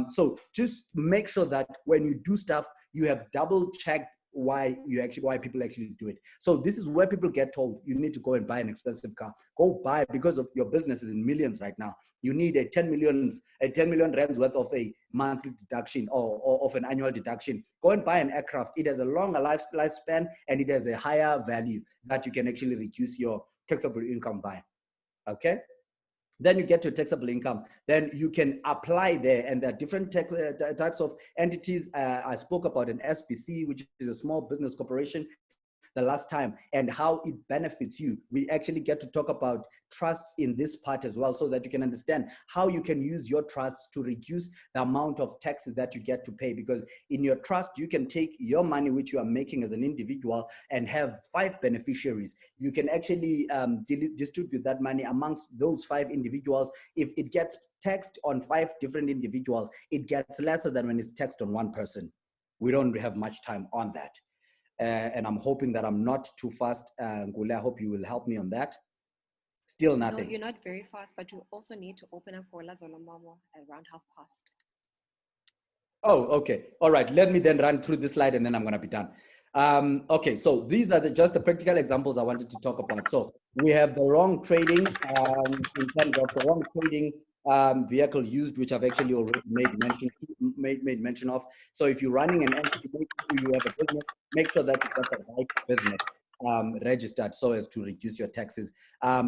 So just make sure that when you do stuff, you have double checked why people actually do it. So this is where people get told you need to go and buy an expensive car. Go buy, because of your business is in millions right now. You need a 10 million rands worth of a monthly deduction or of an annual deduction. Go and buy an aircraft. It has a longer lifespan and it has a higher value that you can actually reduce your taxable income by. Okay. Then you get to taxable income. Then you can apply there, and there are different types of entities. I spoke about an SBC, which is a small business corporation, the last time, and how it benefits you. We actually get to talk about trusts in this part as well, so that you can understand how you can use your trusts to reduce the amount of taxes that you get to pay. Because in your trust, you can take your money, which you are making as an individual, and have 5 beneficiaries. You can actually distribute that money amongst those 5 individuals. If it gets taxed on 5 different individuals, it gets lesser than when it's taxed on one person. We don't have much time on that. And I'm hoping that I'm not too fast. Ngule, I hope you will help me on that. Still nothing. No, you're not very fast, but you also need to open up for Lazola Momo around past. Oh, okay. All right. Let me then run through this slide and then I'm going to be done. Okay, so these are just the practical examples I wanted to talk about. So we have the wrong trading in terms of the wrong trading vehicle used, which I've actually already made mention of. So if you're running an entity, make sure you have a business, make sure that you got the right business registered so as to reduce your taxes.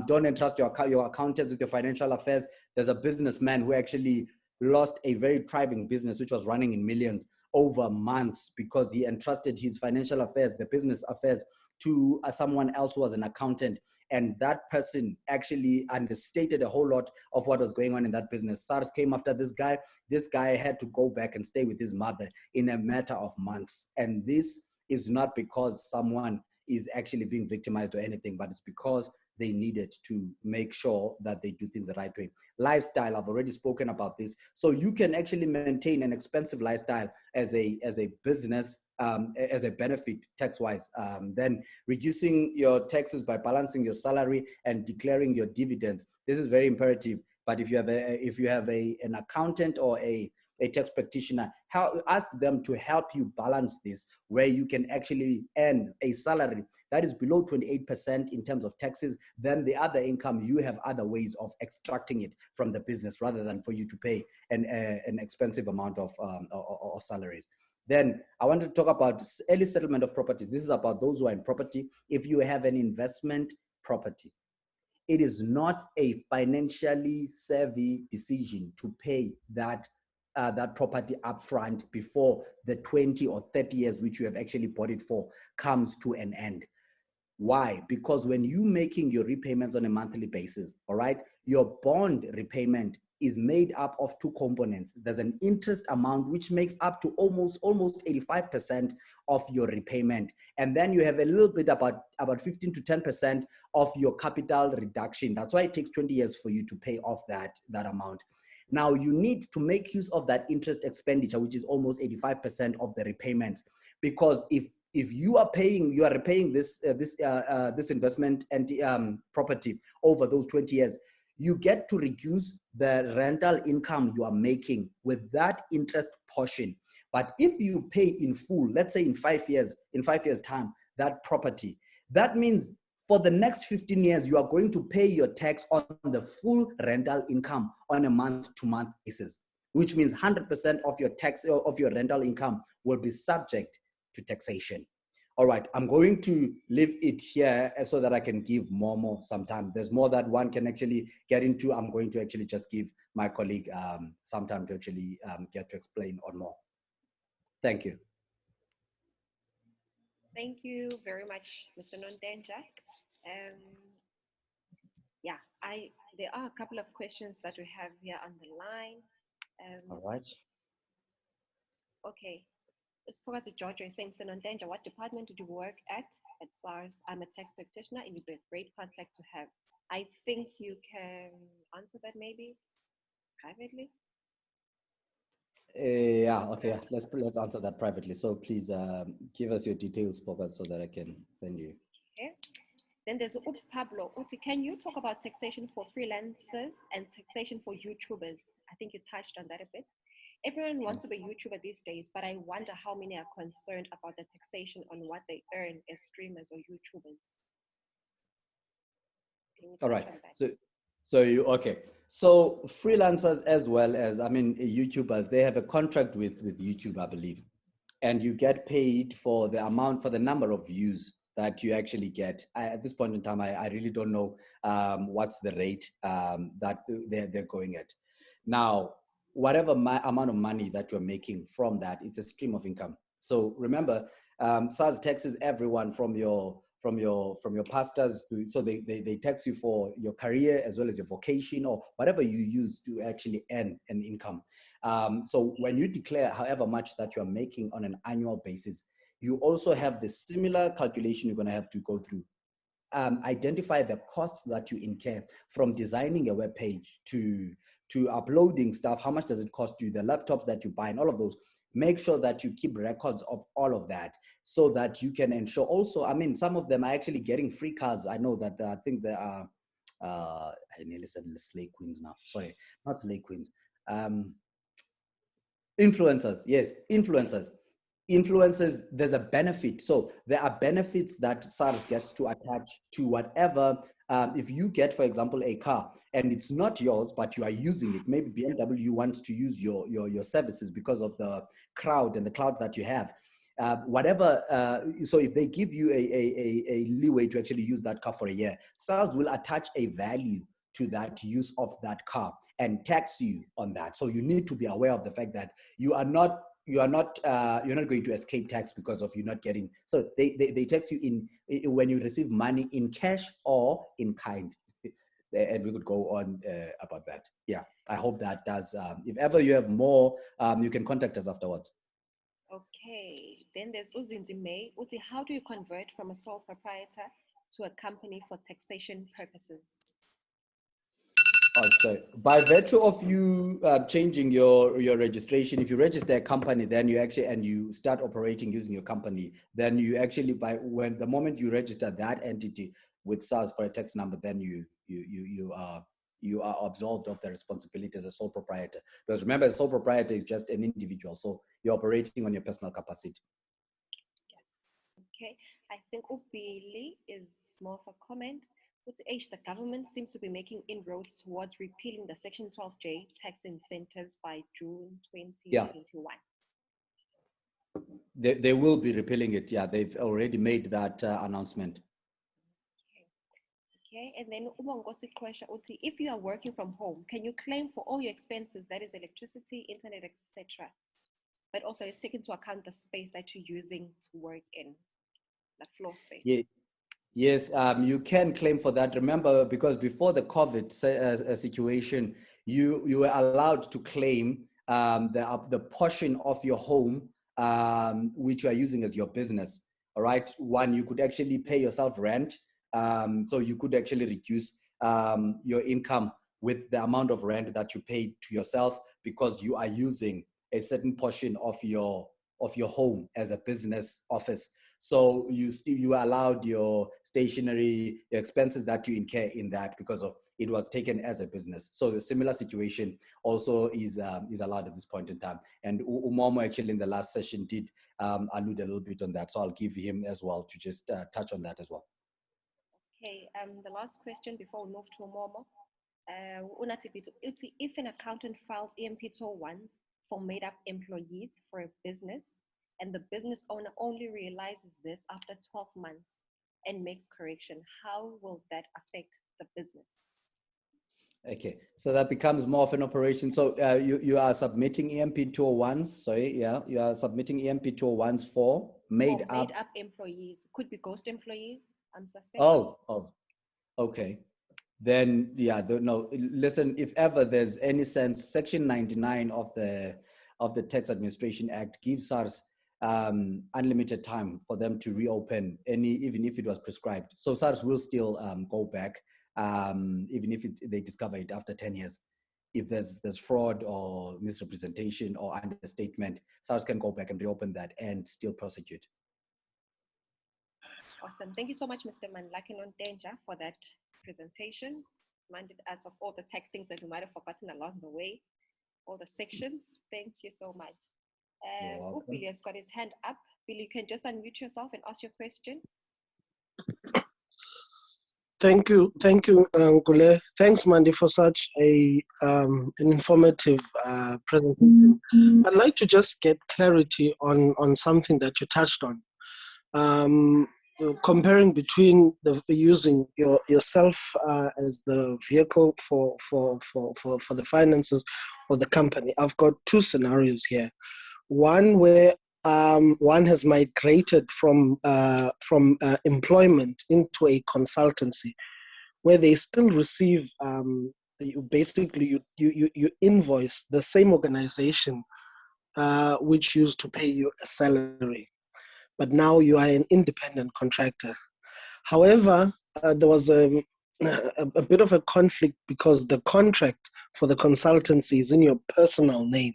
Don't entrust your accountants with your financial affairs. There's a businessman who actually lost a very thriving business, which was running in millions over months, because he entrusted his financial affairs, the business affairs, to someone else who was an accountant. And that person actually understated a whole lot of what was going on in that business. SARS came after this guy. This guy had to go back and stay with his mother in a matter of months. And this is not because someone is actually being victimized or anything, but it's because they needed to make sure that they do things the right way. Lifestyle, I've already spoken about this. So you can actually maintain an expensive lifestyle as a business, as a benefit tax-wise. Then reducing your taxes by balancing your salary and declaring your dividends. This is very imperative. But if you have an accountant or a tax practitioner, ask them to help you balance this, where you can actually earn a salary that is below 28% in terms of taxes. Then the other income, you have other ways of extracting it from the business rather than for you to pay an expensive amount of salaries. Then I want to talk about early settlement of property. This is about those who are in property. If you have an investment property, it is not a financially savvy decision to pay that property upfront before the 20 or 30 years which you have actually bought it for comes to an end. Why? Because when you making your repayments on a monthly basis, all right, your bond repayment is made up of two components. There's an interest amount which makes up to almost 85% of your repayment, and then you have a little bit about 15 to 10% of your capital reduction. That's why it takes 20 years for you to pay off that amount. Now you need to make use of that interest expenditure, which is almost 85% of the repayments, because if you are repaying this investment and property over those 20 years, you get to reduce the rental income you are making with that interest portion. But if you pay in full, let's say in 5 years time, that property, that means for the next 15 years, you are going to pay your tax on the full rental income on a month-to-month basis, which means 100% of your tax of your rental income will be subject to taxation. All right, I'm going to leave it here so that I can give Momo some time. There's more that one can actually get into. I'm going to actually just give my colleague some time to actually get to explain on more. Thank you. Thank you very much, Mr. Nontenja. Yeah, there are a couple of questions that we have here on the line. All right. Okay. Mr. George is saying, Mr. Nontenja, what department did you work at SARS? I'm a tax practitioner. It would be a great contact to have. I think you can answer that maybe privately. Yeah, okay. Let's answer that privately. So please give us your details, Pokat, so that I can send you. Okay. Then there's Oops Pablo. Uti, can you talk about taxation for freelancers and taxation for YouTubers? I think you touched on that a bit. Everyone wants to be a YouTuber these days, but I wonder how many are concerned about the taxation on what they earn as streamers or YouTubers. All right. So freelancers as well as, YouTubers, they have a contract with YouTube, I believe, and you get paid for the amount, for the number of views that you actually get. At this point in time, I really don't know what's the rate that they're going at. Now, whatever amount of money that you're making from that, it's a stream of income. So remember, SARS taxes everyone from your pastors to, so they tax you for your career as well as your vocation or whatever you use to actually earn an income. So when you declare however much that you're making on an annual basis, you also have the similar calculation you're going to have to go through. Identify the costs that you incur from designing a web page to uploading stuff. How much does it cost you? The laptops that you buy and all of those. Make sure that you keep records of all of that so that you can ensure also, some of them are actually getting free cars. I know that I think there are, I nearly said slay queens now. Sorry, not slay queens. Influencers, yes, influencers. Influencers, there's a benefit. So there are benefits that SARS gets to attach to whatever. If you get, for example, a car and it's not yours, but you are using it, maybe BMW wants to use your services because of the crowd and the cloud that you have. So if they give you a leeway to actually use that car for a year, SARS will attach a value to that use of that car and tax you on that. So you need to be aware of the fact that you're not going to escape tax because of you not getting. So they tax you in when you receive money in cash or in kind. And we could go on about that. Yeah, I hope that does. If ever you have more, you can contact us afterwards. Okay, then there's Uzinzi May. Uzi, how do you convert from a sole proprietor to a company for taxation purposes? So by virtue of you changing your registration, if you register a company, then you actually, and you start operating using your company, then you actually, the moment you register that entity with SARS for a tax number, then you are absolved of the responsibility as a sole proprietor. Because remember, a sole proprietor is just an individual, so you're operating on your personal capacity. Yes. Okay. I think Ubili is more of a comment. With the age, the government seems to be making inroads towards repealing the Section 12J tax incentives by June 2021. Yeah. They will be repealing it. Yeah, they've already made that announcement. Okay, and then if you are working from home, can you claim for all your expenses, that is electricity, internet, etc.? But also it's taken into account the space that you're using to work in, the floor space. Yeah. Yes, you can claim for that. Remember, because before the COVID situation, you were allowed to claim the portion of your home which you are using as your business. All right. One, you could actually pay yourself rent, so you could actually reduce your income with the amount of rent that you pay to yourself because you are using a certain portion of your home as a business office. So you allowed your stationery, your expenses that you incur in that because of it was taken as a business. So the similar situation also is allowed at this point in time. And Umomo actually in the last session did allude a little bit on that. So I'll give him as well to just touch on that as well. Okay, the last question before we move to Momo. If an accountant files EMP-201s for made-up employees for a business, and the business owner only realizes this after 12 months and makes correction, how will that affect the business? Okay, so that becomes more of an operation. So you are submitting EMP-201s, sorry, yeah, you are submitting EMP-201s for made up employees. Could be ghost employees, I'm suspecting. Oh, okay. Then yeah, no, listen, if ever there's any sense, Section 99 of the Tax Administration Act gives SARS unlimited time for them to reopen even if it was prescribed. So SARS will still go back, even if they discover it after 10 years. If there's fraud or misrepresentation or understatement, SARS can go back and reopen that and still prosecute. Awesome. Thank you so much, Mr. Mandilakhe Nontenja, for that presentation. Reminded us of all the text things that we might have forgotten along the way, all the sections. Thank you so much. Billy has got his hand up. Billy, you can just unmute yourself and ask your question. Thank you, Gule. Thanks, Mandi, for such an informative presentation. I'd like to just get clarity on something that you touched on. Comparing between using yourself as the vehicle for the finances or the company. I've got two scenarios here. One where one has migrated from employment into a consultancy, where they still receive you invoice the same organization which used to pay you a salary, but now you are an independent contractor. However, there was a bit of a conflict because the contract for the consultancy is in your personal name.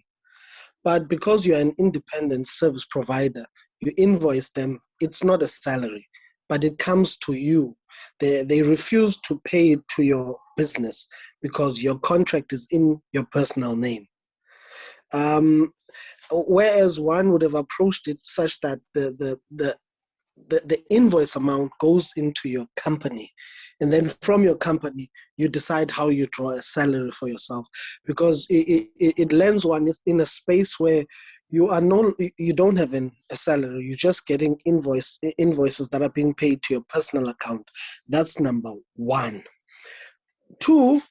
But because you're an independent service provider, you invoice them, it's not a salary, but it comes to you. They refuse to pay it to your business because your contract is in your personal name. Whereas one would have approached it such that the invoice amount goes into your company, and then from your company you decide how you draw a salary for yourself, because it lands one in a space where you don't have a salary. You're just getting invoices that are being paid to your personal account. That's number one. Two,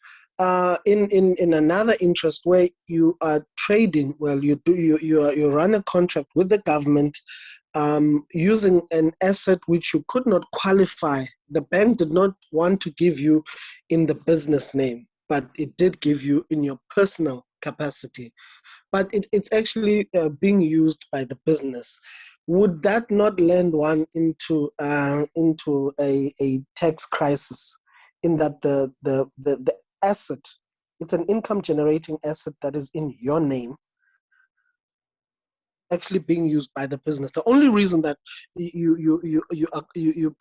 in another interest where you are trading, well, you run a contract with the government using an asset which you could not qualify. The bank did not want to give you in the business name, but it did give you in your personal capacity. But it's actually being used by the business. Would that not land one into a tax crisis, in that the asset, it's an income generating asset that is in your name, actually being used by the business? The only reason that you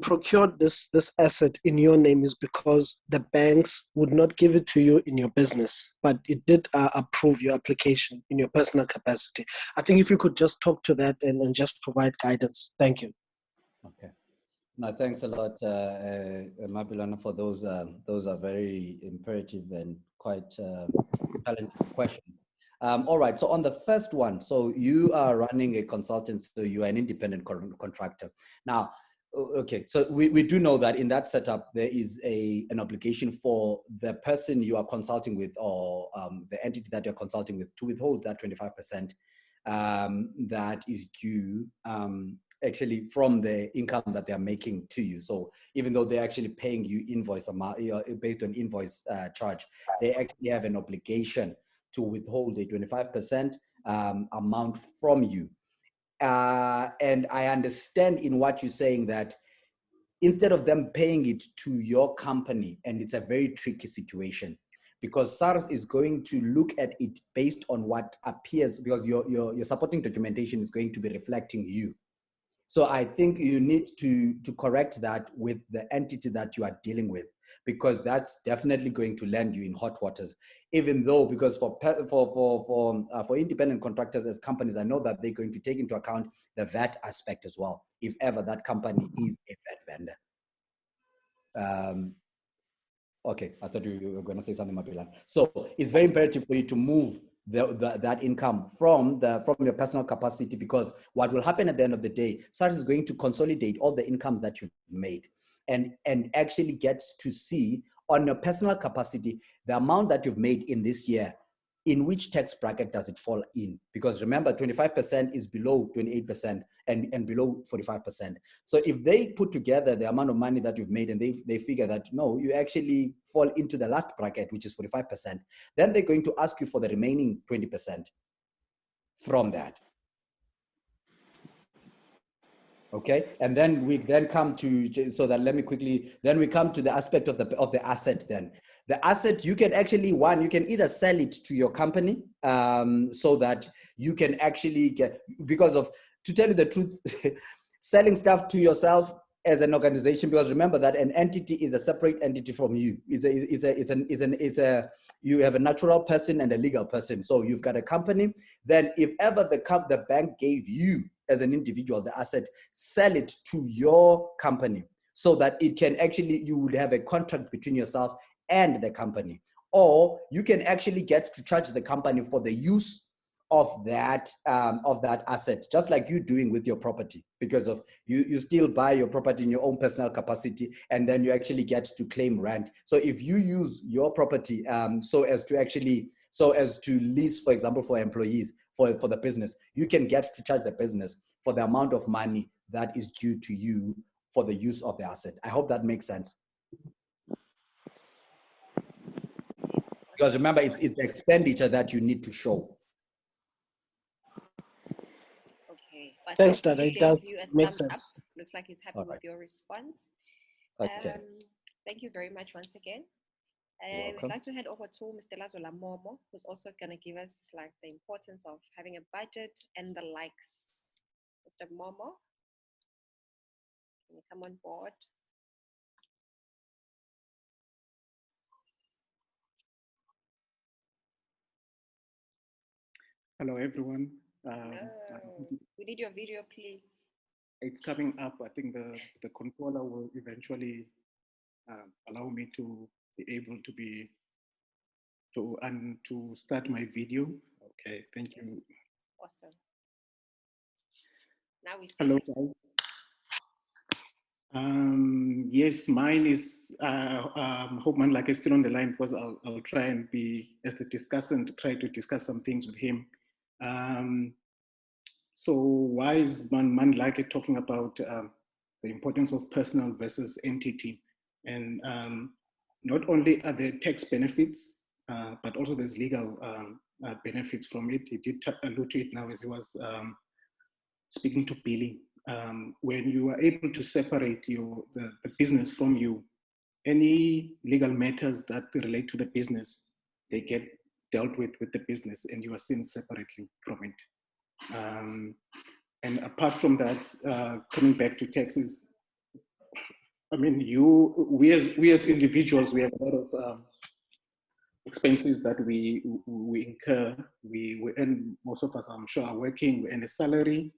procured this asset in your name is because the banks would not give it to you in your business, but it did approve your application in your personal capacity. I think if you could just talk to that and just provide guidance. Thank you. Okay. No, thanks a lot, Mapilana, for those. Those are very imperative and quite challenging questions. All right, so on the first one, so you are running a consultant, so you are an independent contractor. Now, okay, so we do know that in that setup, there is an obligation for the person you are consulting with, or the entity that you're consulting with, to withhold that 25% that is due actually from the income that they're making to you. So even though they're actually paying you invoice amount, based on invoice charge, they actually have an obligation to withhold a 25% amount from you. And I understand in what you're saying that instead of them paying it to your company, and it's a very tricky situation, because SARS is going to look at it based on what appears, because your supporting documentation is going to be reflecting you. So I think you need to correct that with the entity that you are dealing with, because that's definitely going to land you in hot waters. Even though, because for independent contractors as companies, I know that they're going to take into account the VAT aspect as well, if ever that company is a VAT vendor. Okay, I thought you were going to say something, Mapilan. So it's very imperative for you to move that income from your personal capacity, because what will happen at the end of the day, SARS is going to consolidate all the income that you've made and actually gets to see on your personal capacity the amount that you've made in this year. In which tax bracket does it fall in? Because remember, 25% is below 28% and below 45%. So if they put together the amount of money that you've made and they figure that, no, you actually fall into the last bracket, which is 45%, then they're going to ask you for the remaining 20% from that. Okay, and then we come to, so that let me quickly, then we come to the aspect of the asset. Then the asset, you can actually, you can either sell it to your company, so that you can actually get, because of, to tell you the truth, selling stuff to yourself as an organization, because remember that an entity is a separate entity from you. You have a natural person and a legal person. So you've got a company. Then if ever the bank gave you as an individual the asset, sell it to your company so that it can actually, you would have a contract between yourself and the company. Or you can actually get to charge the company for the use of that asset, just like you're doing with your property, because of you still buy your property in your own personal capacity, and then you actually get to claim rent. So if you use your property so as to lease, for example, for employees, for the business, you can get to charge the business for the amount of money that is due to you for the use of the asset. I hope that makes sense. Because remember, it's the expenditure that you need to show. Okay. Thanks, Dad. It does make sense. Looks like he's happy with your response. Okay. Thank you very much once again. We'd like to head over to Mr. Lazola Momo, who's also going to give us like the importance of having a budget and the likes. Mr. Momo, can you come on board? Hello, everyone. We need your video, please. It's coming up. I think the controller will eventually allow me to be able to start my video. Okay, thank you. Awesome. Now we see. Hello, guys. Yes, mine is, hope Mandilakhe is still on the line, because I'll try and be, as the discussant, try to discuss some things with him. So why is Mandilakhe talking about the importance of personal versus entity? And not only are there tax benefits, but also there's legal benefits from it. He did allude to it now as he was speaking to Billy. When you are able to separate the business from you, any legal matters that relate to the business, they get dealt with the business, and you are seen separately from it. And apart from that, coming back to taxes, I mean, we as individuals, we have a lot of expenses that we incur. We earn, most of us, I'm sure, are working. We earn a salary.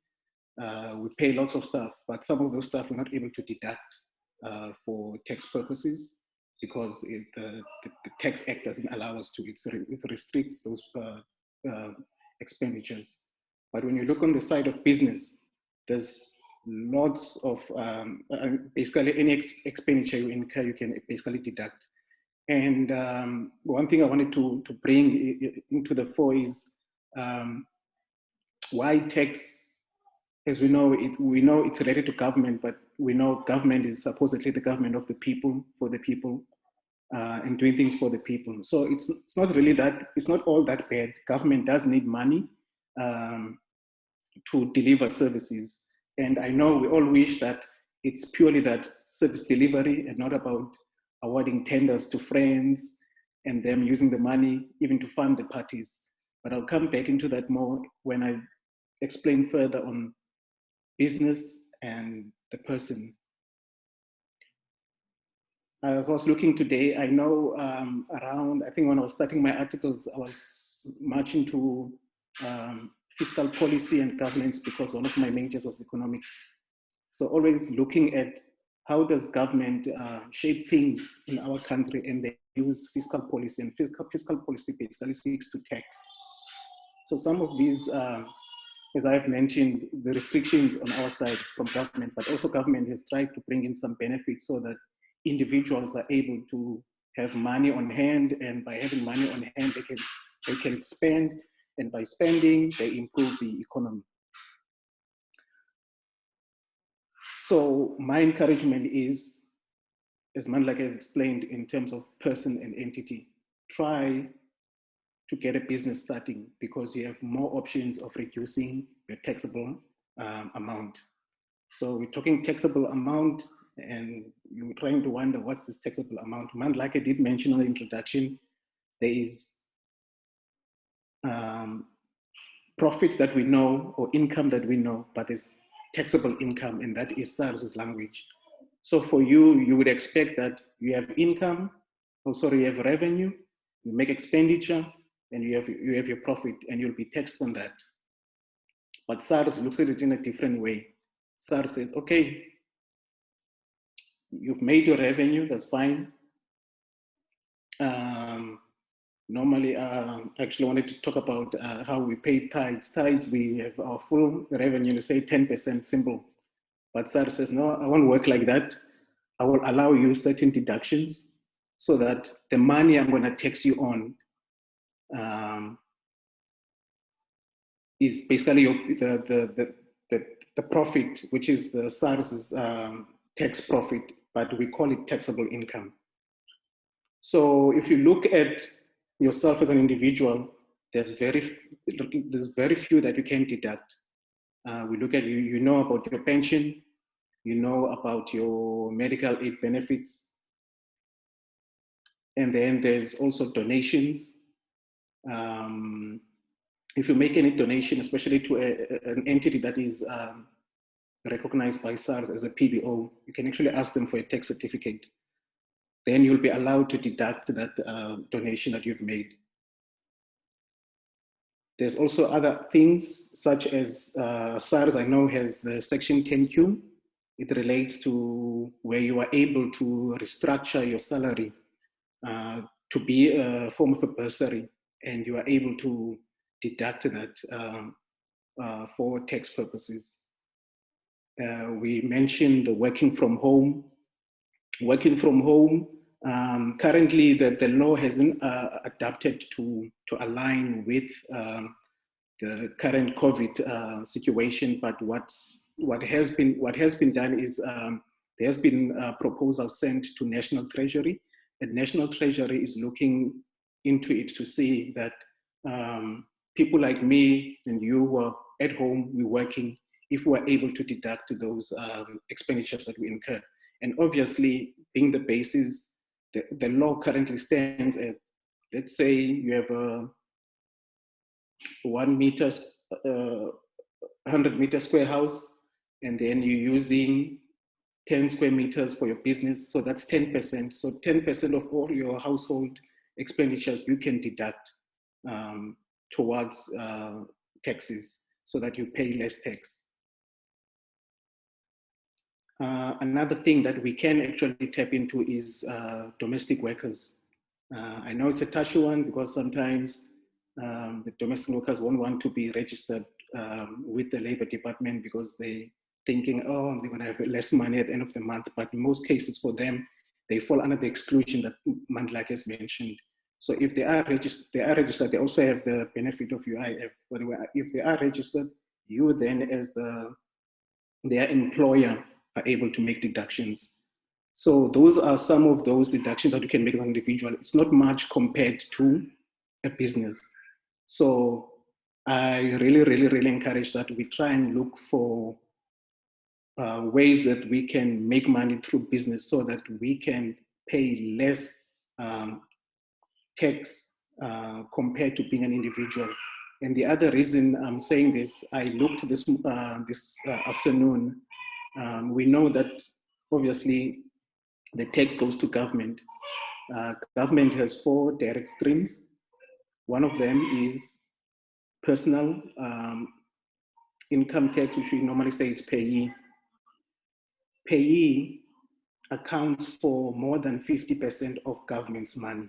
We pay lots of stuff, but some of those stuff we're not able to deduct for tax purposes, because the Tax Act doesn't allow us to. It restricts those expenditures. But when you look on the side of business, there's lots of, basically any expenditure you incur, you can basically deduct. And one thing I wanted to bring into the fore is why tax as we know it's related to government, but we know government is supposedly the government of the people, for the people, and doing things for the people. So it's not really that, it's not all that bad. Government does need money to deliver services. And I know we all wish that it's purely that service delivery and not about awarding tenders to friends and them using the money even to fund the parties. But I'll come back into that more when I explain further on business and the person. As I was looking today, I know around, I think when I was starting my articles, I was much into fiscal policy and governance because one of my majors was economics. So always looking at how does government shape things in our country, and they use fiscal policy, and fiscal policy basically speaks to tax. So some of these, as I've mentioned, the restrictions on our side from government, but also government has tried to bring in some benefits so that individuals are able to have money on hand, and by having money on hand, they can spend, and by spending, they improve the economy. So my encouragement is, as Mandilakhe has explained in terms of person and entity, try to get a business starting because you have more options of reducing your taxable amount. So we're talking taxable amount, and you're trying to wonder what's this taxable amount. Mandilakhe did mention in the introduction, there is profit that we know or income that we know, but there's taxable income, and that is SARS's language. So for you, you would expect that you have income, you have revenue, you make expenditure, and you have your profit, and you'll be taxed on that. But SARS looks at it in a different way. SARS says, okay, you've made your revenue, that's fine. Normally, I actually wanted to talk about how we pay tithes. Tithes, we have our full revenue, say 10% simple. But SARS says, no, I won't work like that. I will allow you certain deductions so that the money I'm going to tax you on is basically the profit, which is the SARS's tax profit, but we call it taxable income. So if you look at yourself as an individual, there's very few that you can deduct. We look at you know about your pension, you know about your medical aid benefits, and then there's also donations. If you make any donation, especially to an entity that is recognized by SARS as a PBO, you can actually ask them for a tax certificate. Then you'll be allowed to deduct that donation that you've made. There's also other things such as SARS, I know, has the Section 10Q. It relates to where you are able to restructure your salary to be a form of a bursary, and you are able to deduct that for tax purposes. We mentioned the working from home. Working from home, currently the law hasn't adapted to align with the current COVID situation, but what has been done is there has been a proposal sent to National Treasury, and National Treasury is looking into it to see that people like me and you who are at home, we're working, if we're able to deduct those expenditures that we incur. And obviously, being the basis, the law currently stands at, let's say you have a 100 meter square house, and then you're using 10 square meters for your business. So that's 10%. So 10% of all your household expenditures you can deduct towards taxes so that you pay less tax. Another thing that we can actually tap into is domestic workers. I know it's a touchy one because sometimes the domestic workers won't want to be registered with the Labor Department because they're thinking, oh, they're going to have less money at the end of the month. But in most cases for them, they fall under the exclusion that Mandilakhe has mentioned. So if they are registered, they also have the benefit of UIF. But if they are registered, you then as the their employer are able to make deductions. So those are some of those deductions that you can make as an individual. It's not much compared to a business. So I really encourage that we try and look for ways that we can make money through business so that we can pay less tax compared to being an individual. And the other reason I'm saying this, I looked this afternoon. We know that obviously the tax goes to government. Government has 4 direct streams. One of them is personal income tax, which we normally say it's payee. Payee accounts for more than 50% of government's money.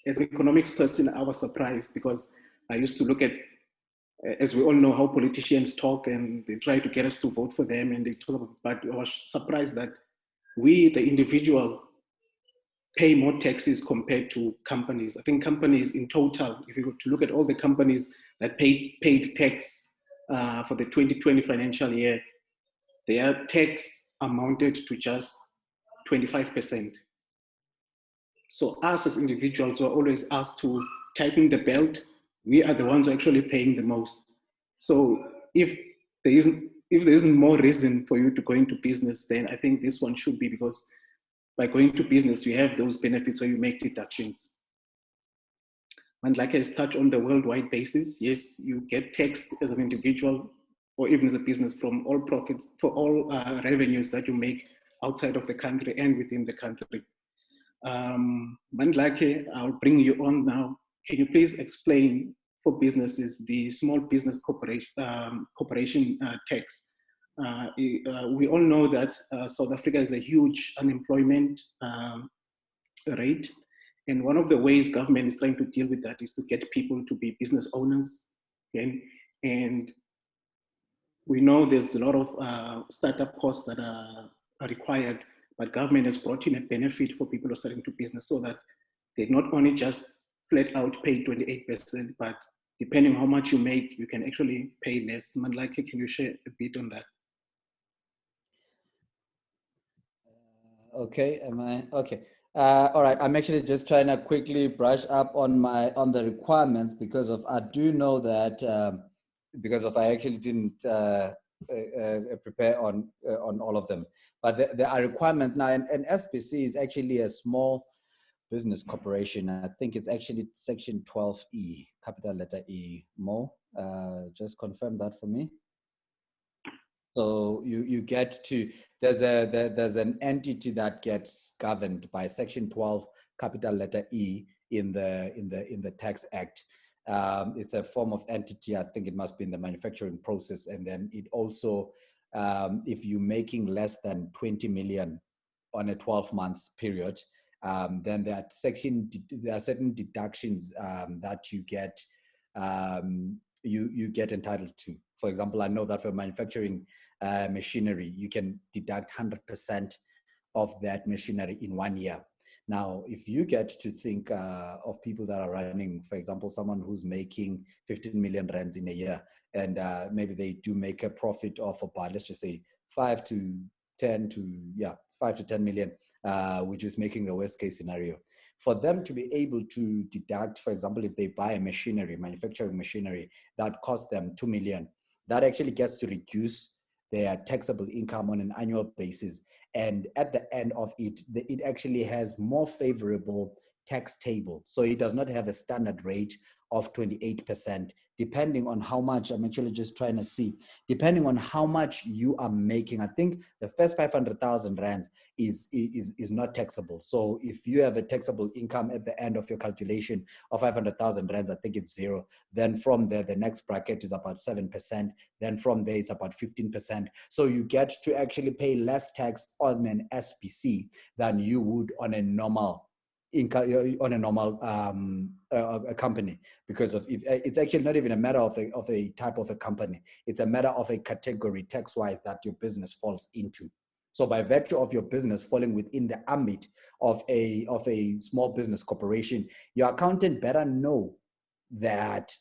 As an economics person, I was surprised because I used to look at, as we all know, how politicians talk and they try to get us to vote for them and they talk about, but I was surprised that we, the individual, pay more taxes compared to companies. I think companies in total, if you were to look at all the companies that paid tax for the 2020 financial year, their tax amounted to just 25%. So us as individuals are always asked to tighten the belt. We are the ones actually paying the most. So if there isn't more reason for you to go into business, then I think this one should be, because by going to business, you have those benefits where you make deductions. And like I touched on the worldwide basis, yes, you get taxed as an individual or even as a business from all profits, for all revenues that you make outside of the country and within the country. Mandilakhe, I'll bring you on now. Can you please explain for businesses the small business corporation tax? We all know that South Africa is a huge unemployment rate. And one of the ways government is trying to deal with that is to get people to be business owners. Okay? And we know there's a lot of startup costs that are required, but government has brought in a benefit for people who are starting to business so that they not only just flat out pay 28%, but depending on how much you make, you can actually pay less. Mandilakhe, can you share a bit on that? Okay, am I okay? All right, I'm actually just trying to quickly brush up on the requirements because I do know that because I actually didn't prepare on all of them, but there are requirements now, and SBC is actually a small business corporation. I think it's actually section 12E, capital letter E. Mo, just confirm that for me. So you get to, there's an entity that gets governed by section 12, capital letter E in the Tax Act. It's a form of entity. I think it must be in the manufacturing process. And then it also, if you're making less than 20 million on a 12 months period, then there are certain deductions that you get you get entitled to. For example, I know that for manufacturing machinery, you can deduct 100% of that machinery in 1 year. Now, if you get to think of people that are running, for example, someone who's making 15 million rands in a year, and maybe they do make a profit of about, let's just say 5 to 10 million, which is making the worst case scenario. For them to be able to deduct, for example, if they buy a machinery, manufacturing machinery, that costs them 2 million, that actually gets to reduce their taxable income on an annual basis. And at the end of it, it actually has more favorable tax table. So it does not have a standard rate of 28%, depending on how much, I'm actually just trying to see, depending on how much you are making. I think the first 500,000 rands is not taxable. So if you have a taxable income at the end of your calculation of 500,000 rands, I think it's 0. Then from there, the next bracket is about 7%. Then from there, it's about 15%. So you get to actually pay less tax on an SPC than you would on a normal a company, because of, if it's actually not even a matter of a type of a company, it's a matter of a category tax-wise that your business falls into. So by virtue of your business falling within the ambit of a small business corporation, your accountant better know that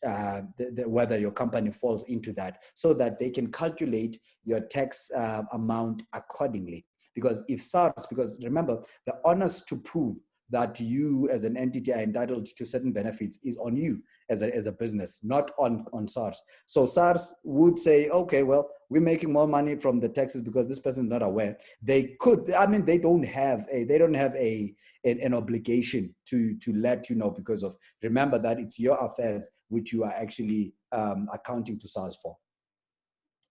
whether your company falls into that, so that they can calculate your tax amount accordingly. Because if SARS, because remember, the onus to prove that you as an entity are entitled to certain benefits is on you as a business, not on SARS. So SARS would say, okay, well, we're making more money from the taxes because this person is not aware. They could, I mean, they don't have an obligation to let you know, because of, remember that it's your affairs which you are actually accounting to SARS for.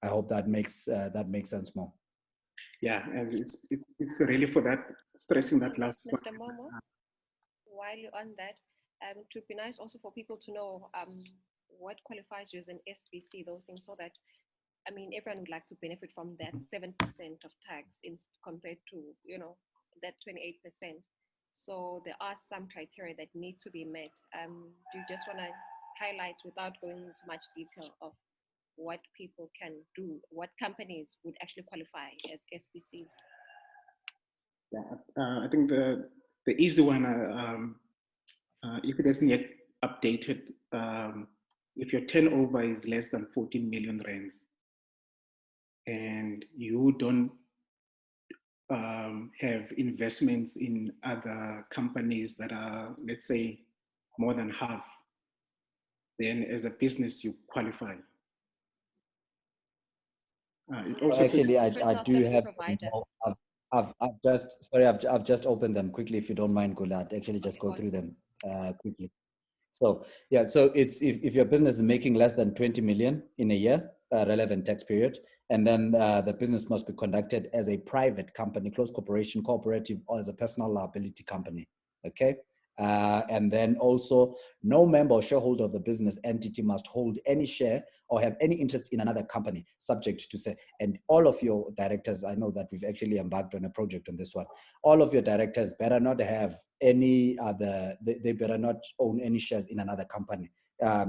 I hope that makes sense more. Yeah, and it's really for that, stressing that last Mr. point. Momo, while you're on that, it would be nice also for people to know what qualifies you as an SBC, those things, so that, I mean, everyone would like to benefit from that 7% of tax compared to, you know, that 28%. So there are some criteria that need to be met. Do you just want to highlight, without going into much detail, of what people can do, what companies would actually qualify as SBCs? Yeah, I think the easy one, if it isn't yet updated, if your turnover is less than 14 million rands and you don't have investments in other companies that are, let's say, more than half, then as a business you qualify. It also actually, I do have. I've just opened them quickly. If you don't mind, Gulad, actually just go through them quickly. So yeah, so it's if your business is making less than 20 million in a year, relevant tax period, and then the business must be conducted as a private company, closed corporation, cooperative, or as a personal liability company. Okay. And then also, no member or shareholder of the business entity must hold any share or have any interest in another company, subject to say, and all of your directors, I know that we've actually embarked on a project on this one, all of your directors better not have any other, they better not own any shares in another company, have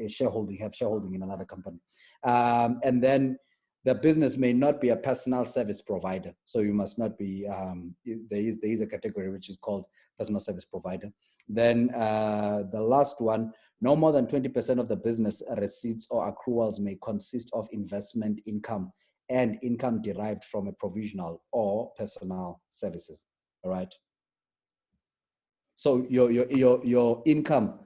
shareholding in another company. And then the business may not be a personal service provider. So you must not be, there is a category which is called personal service provider. Then the last one, no more than 20% of the business receipts or accruals may consist of investment income and income derived from a provisional or personal services. All right. So your income,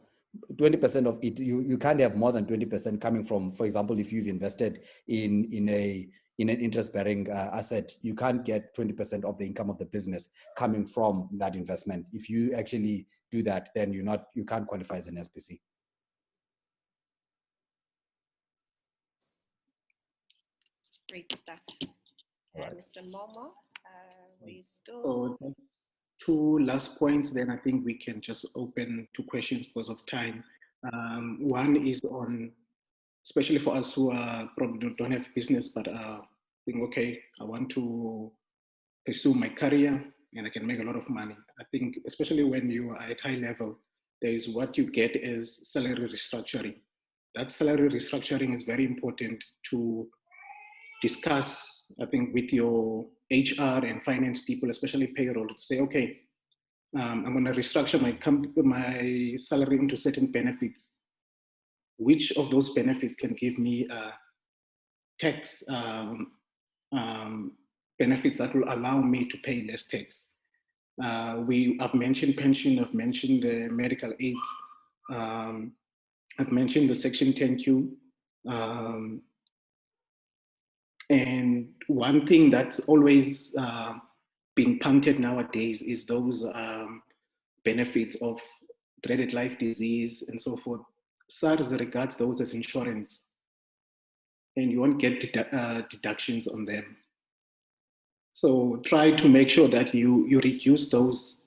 20% of it, you can't have more than 20% coming from, for example, if you've invested in an interest-bearing asset, you can't get 20% of the income of the business coming from that investment. If you actually do that, then you can't qualify as an SBC. Great stuff. Right. Mr. Momo, we still... So that's two last points, then I think we can just open to questions because of time. One is on, especially for us who probably don't have business, but think, okay, I want to pursue my career and I can make a lot of money. I think, especially when you are at high level, there is what you get as salary restructuring. That salary restructuring is very important to discuss, I think, with your HR and finance people, especially payroll, to say, okay, I'm going to restructure my salary into certain benefits. Which of those benefits can give me tax benefits that will allow me to pay less tax? I've mentioned pension, I've mentioned the medical aids, I've mentioned the Section 10Q. And one thing that's always being punted nowadays is those benefits of dreaded life disease and so forth. SARS regards those as insurance, and you won't get deductions on them. So try to make sure that you reduce those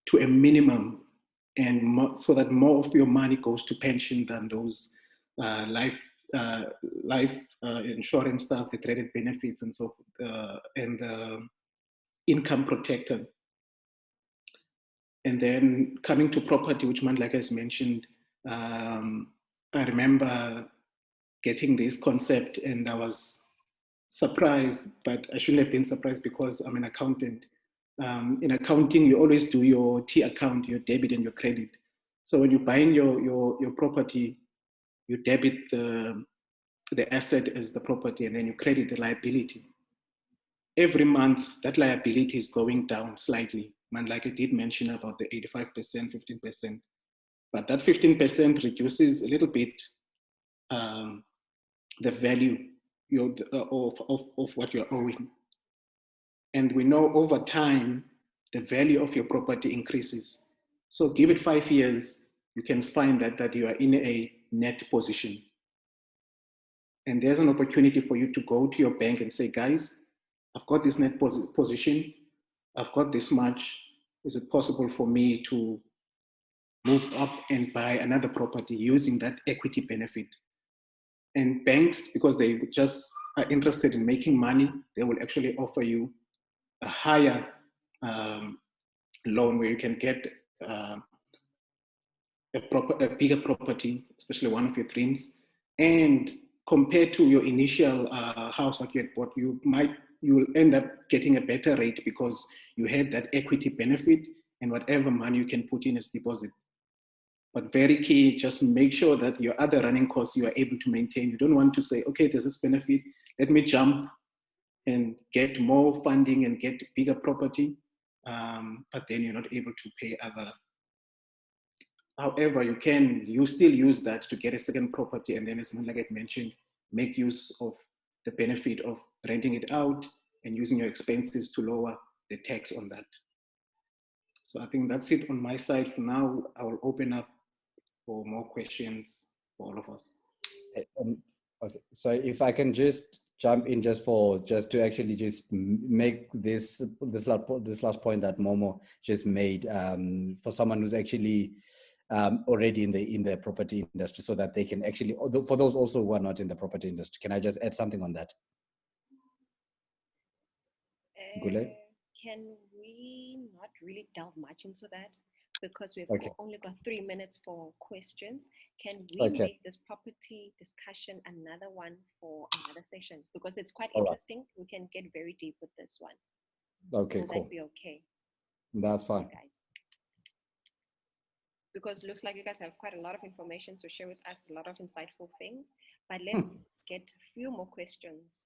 to a minimum, and so that more of your money goes to pension than those life insurance stuff, the dreaded benefits and so forth, and the income protector. And then coming to property, which Mandilakhe has mentioned, I remember getting this concept and I was surprised, but I shouldn't have been surprised because I'm an accountant. In accounting, you always do your T account, your debit and your credit. So when you buy in your property, you debit the asset as the property, and then you credit the liability. Every month, that liability is going down slightly. Like I did mention about the 85%, 15%, but that 15% reduces a little bit the value of what you're owing. And we know over time, the value of your property increases. So give it 5 years, you can find that you are in a net position. And there's an opportunity for you to go to your bank and say, guys, I've got this net position, I've got this much. Is it possible for me to move up and buy another property using that equity benefit? And banks, because they just are interested in making money, they will actually offer you a higher loan where you can get a bigger property, especially one of your dreams. And compared to your initial house that you had bought, you'll end up getting a better rate because you had that equity benefit, and whatever money you can put in as deposit. But very key, just make sure that your other running costs you are able to maintain. You don't want to say, okay, there's this benefit, let me jump and get more funding and get bigger property, but then you're not able to pay other. However, you still use that to get a second property, and then as Mandilakhe mentioned, make use of the benefit of renting it out and using your expenses to lower the tax on that. So I think that's it on my side for now. I will open up for more questions for all of us. Okay, so if I can just jump in just to actually just make this last point that Momo just made for someone who's actually already in the property industry, so that they can actually, for those also who are not in the property industry, can I just add something on that? Can we not really delve much into that? Because we've only got 3 minutes for questions. Can we make this property discussion another one for another session? Because it's quite interesting. We can get very deep with this one. Okay, Will that be okay? That's fine. Okay, guys. Because it looks like you guys have quite a lot of information to share with us, a lot of insightful things. But let's get a few more questions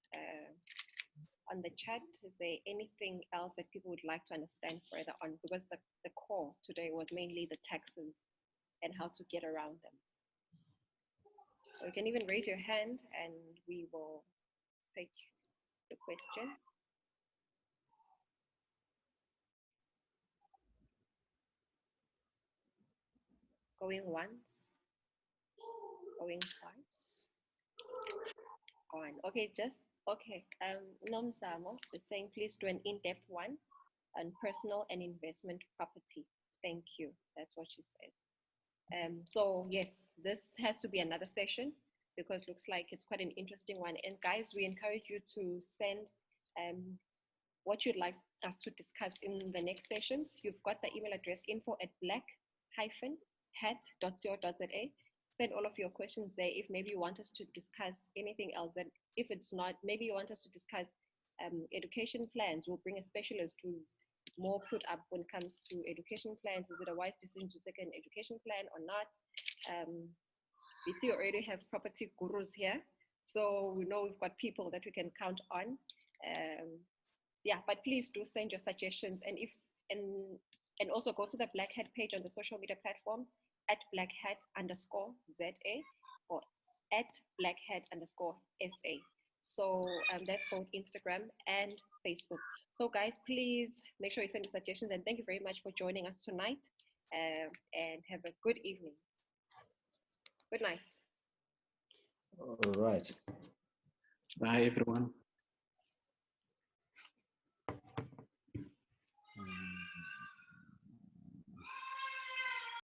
on the chat. Is there anything else that people would like to understand further on? Because the core today was mainly the taxes and how to get around them. So you can even raise your hand and we will take the question. Going once, going twice, gone. Okay, Nomzamo is saying, please do an in-depth one on personal and investment property. Thank you. That's what she said. So yes, this has to be another session because looks like it's quite an interesting one. And guys, we encourage you to send what you'd like us to discuss in the next sessions. You've got the email address info@black-hat.co.za. Send all of your questions there. If maybe you want us to discuss anything else, that if it's not, maybe you want us to discuss education plans, we'll bring a specialist who's more put up when it comes to education plans. Is it a wise decision to take an education plan or not? We see already have property gurus here, so we know we've got people that we can count on. Yeah, but please do send your suggestions, and also go to the Black Hat page on the social media platforms @blackhat_ZA or @blackhat_SA. So that's both Instagram and Facebook. So guys, please make sure you send your suggestions, and thank you very much for joining us tonight, and have a good evening. Good night. All right. Bye, everyone.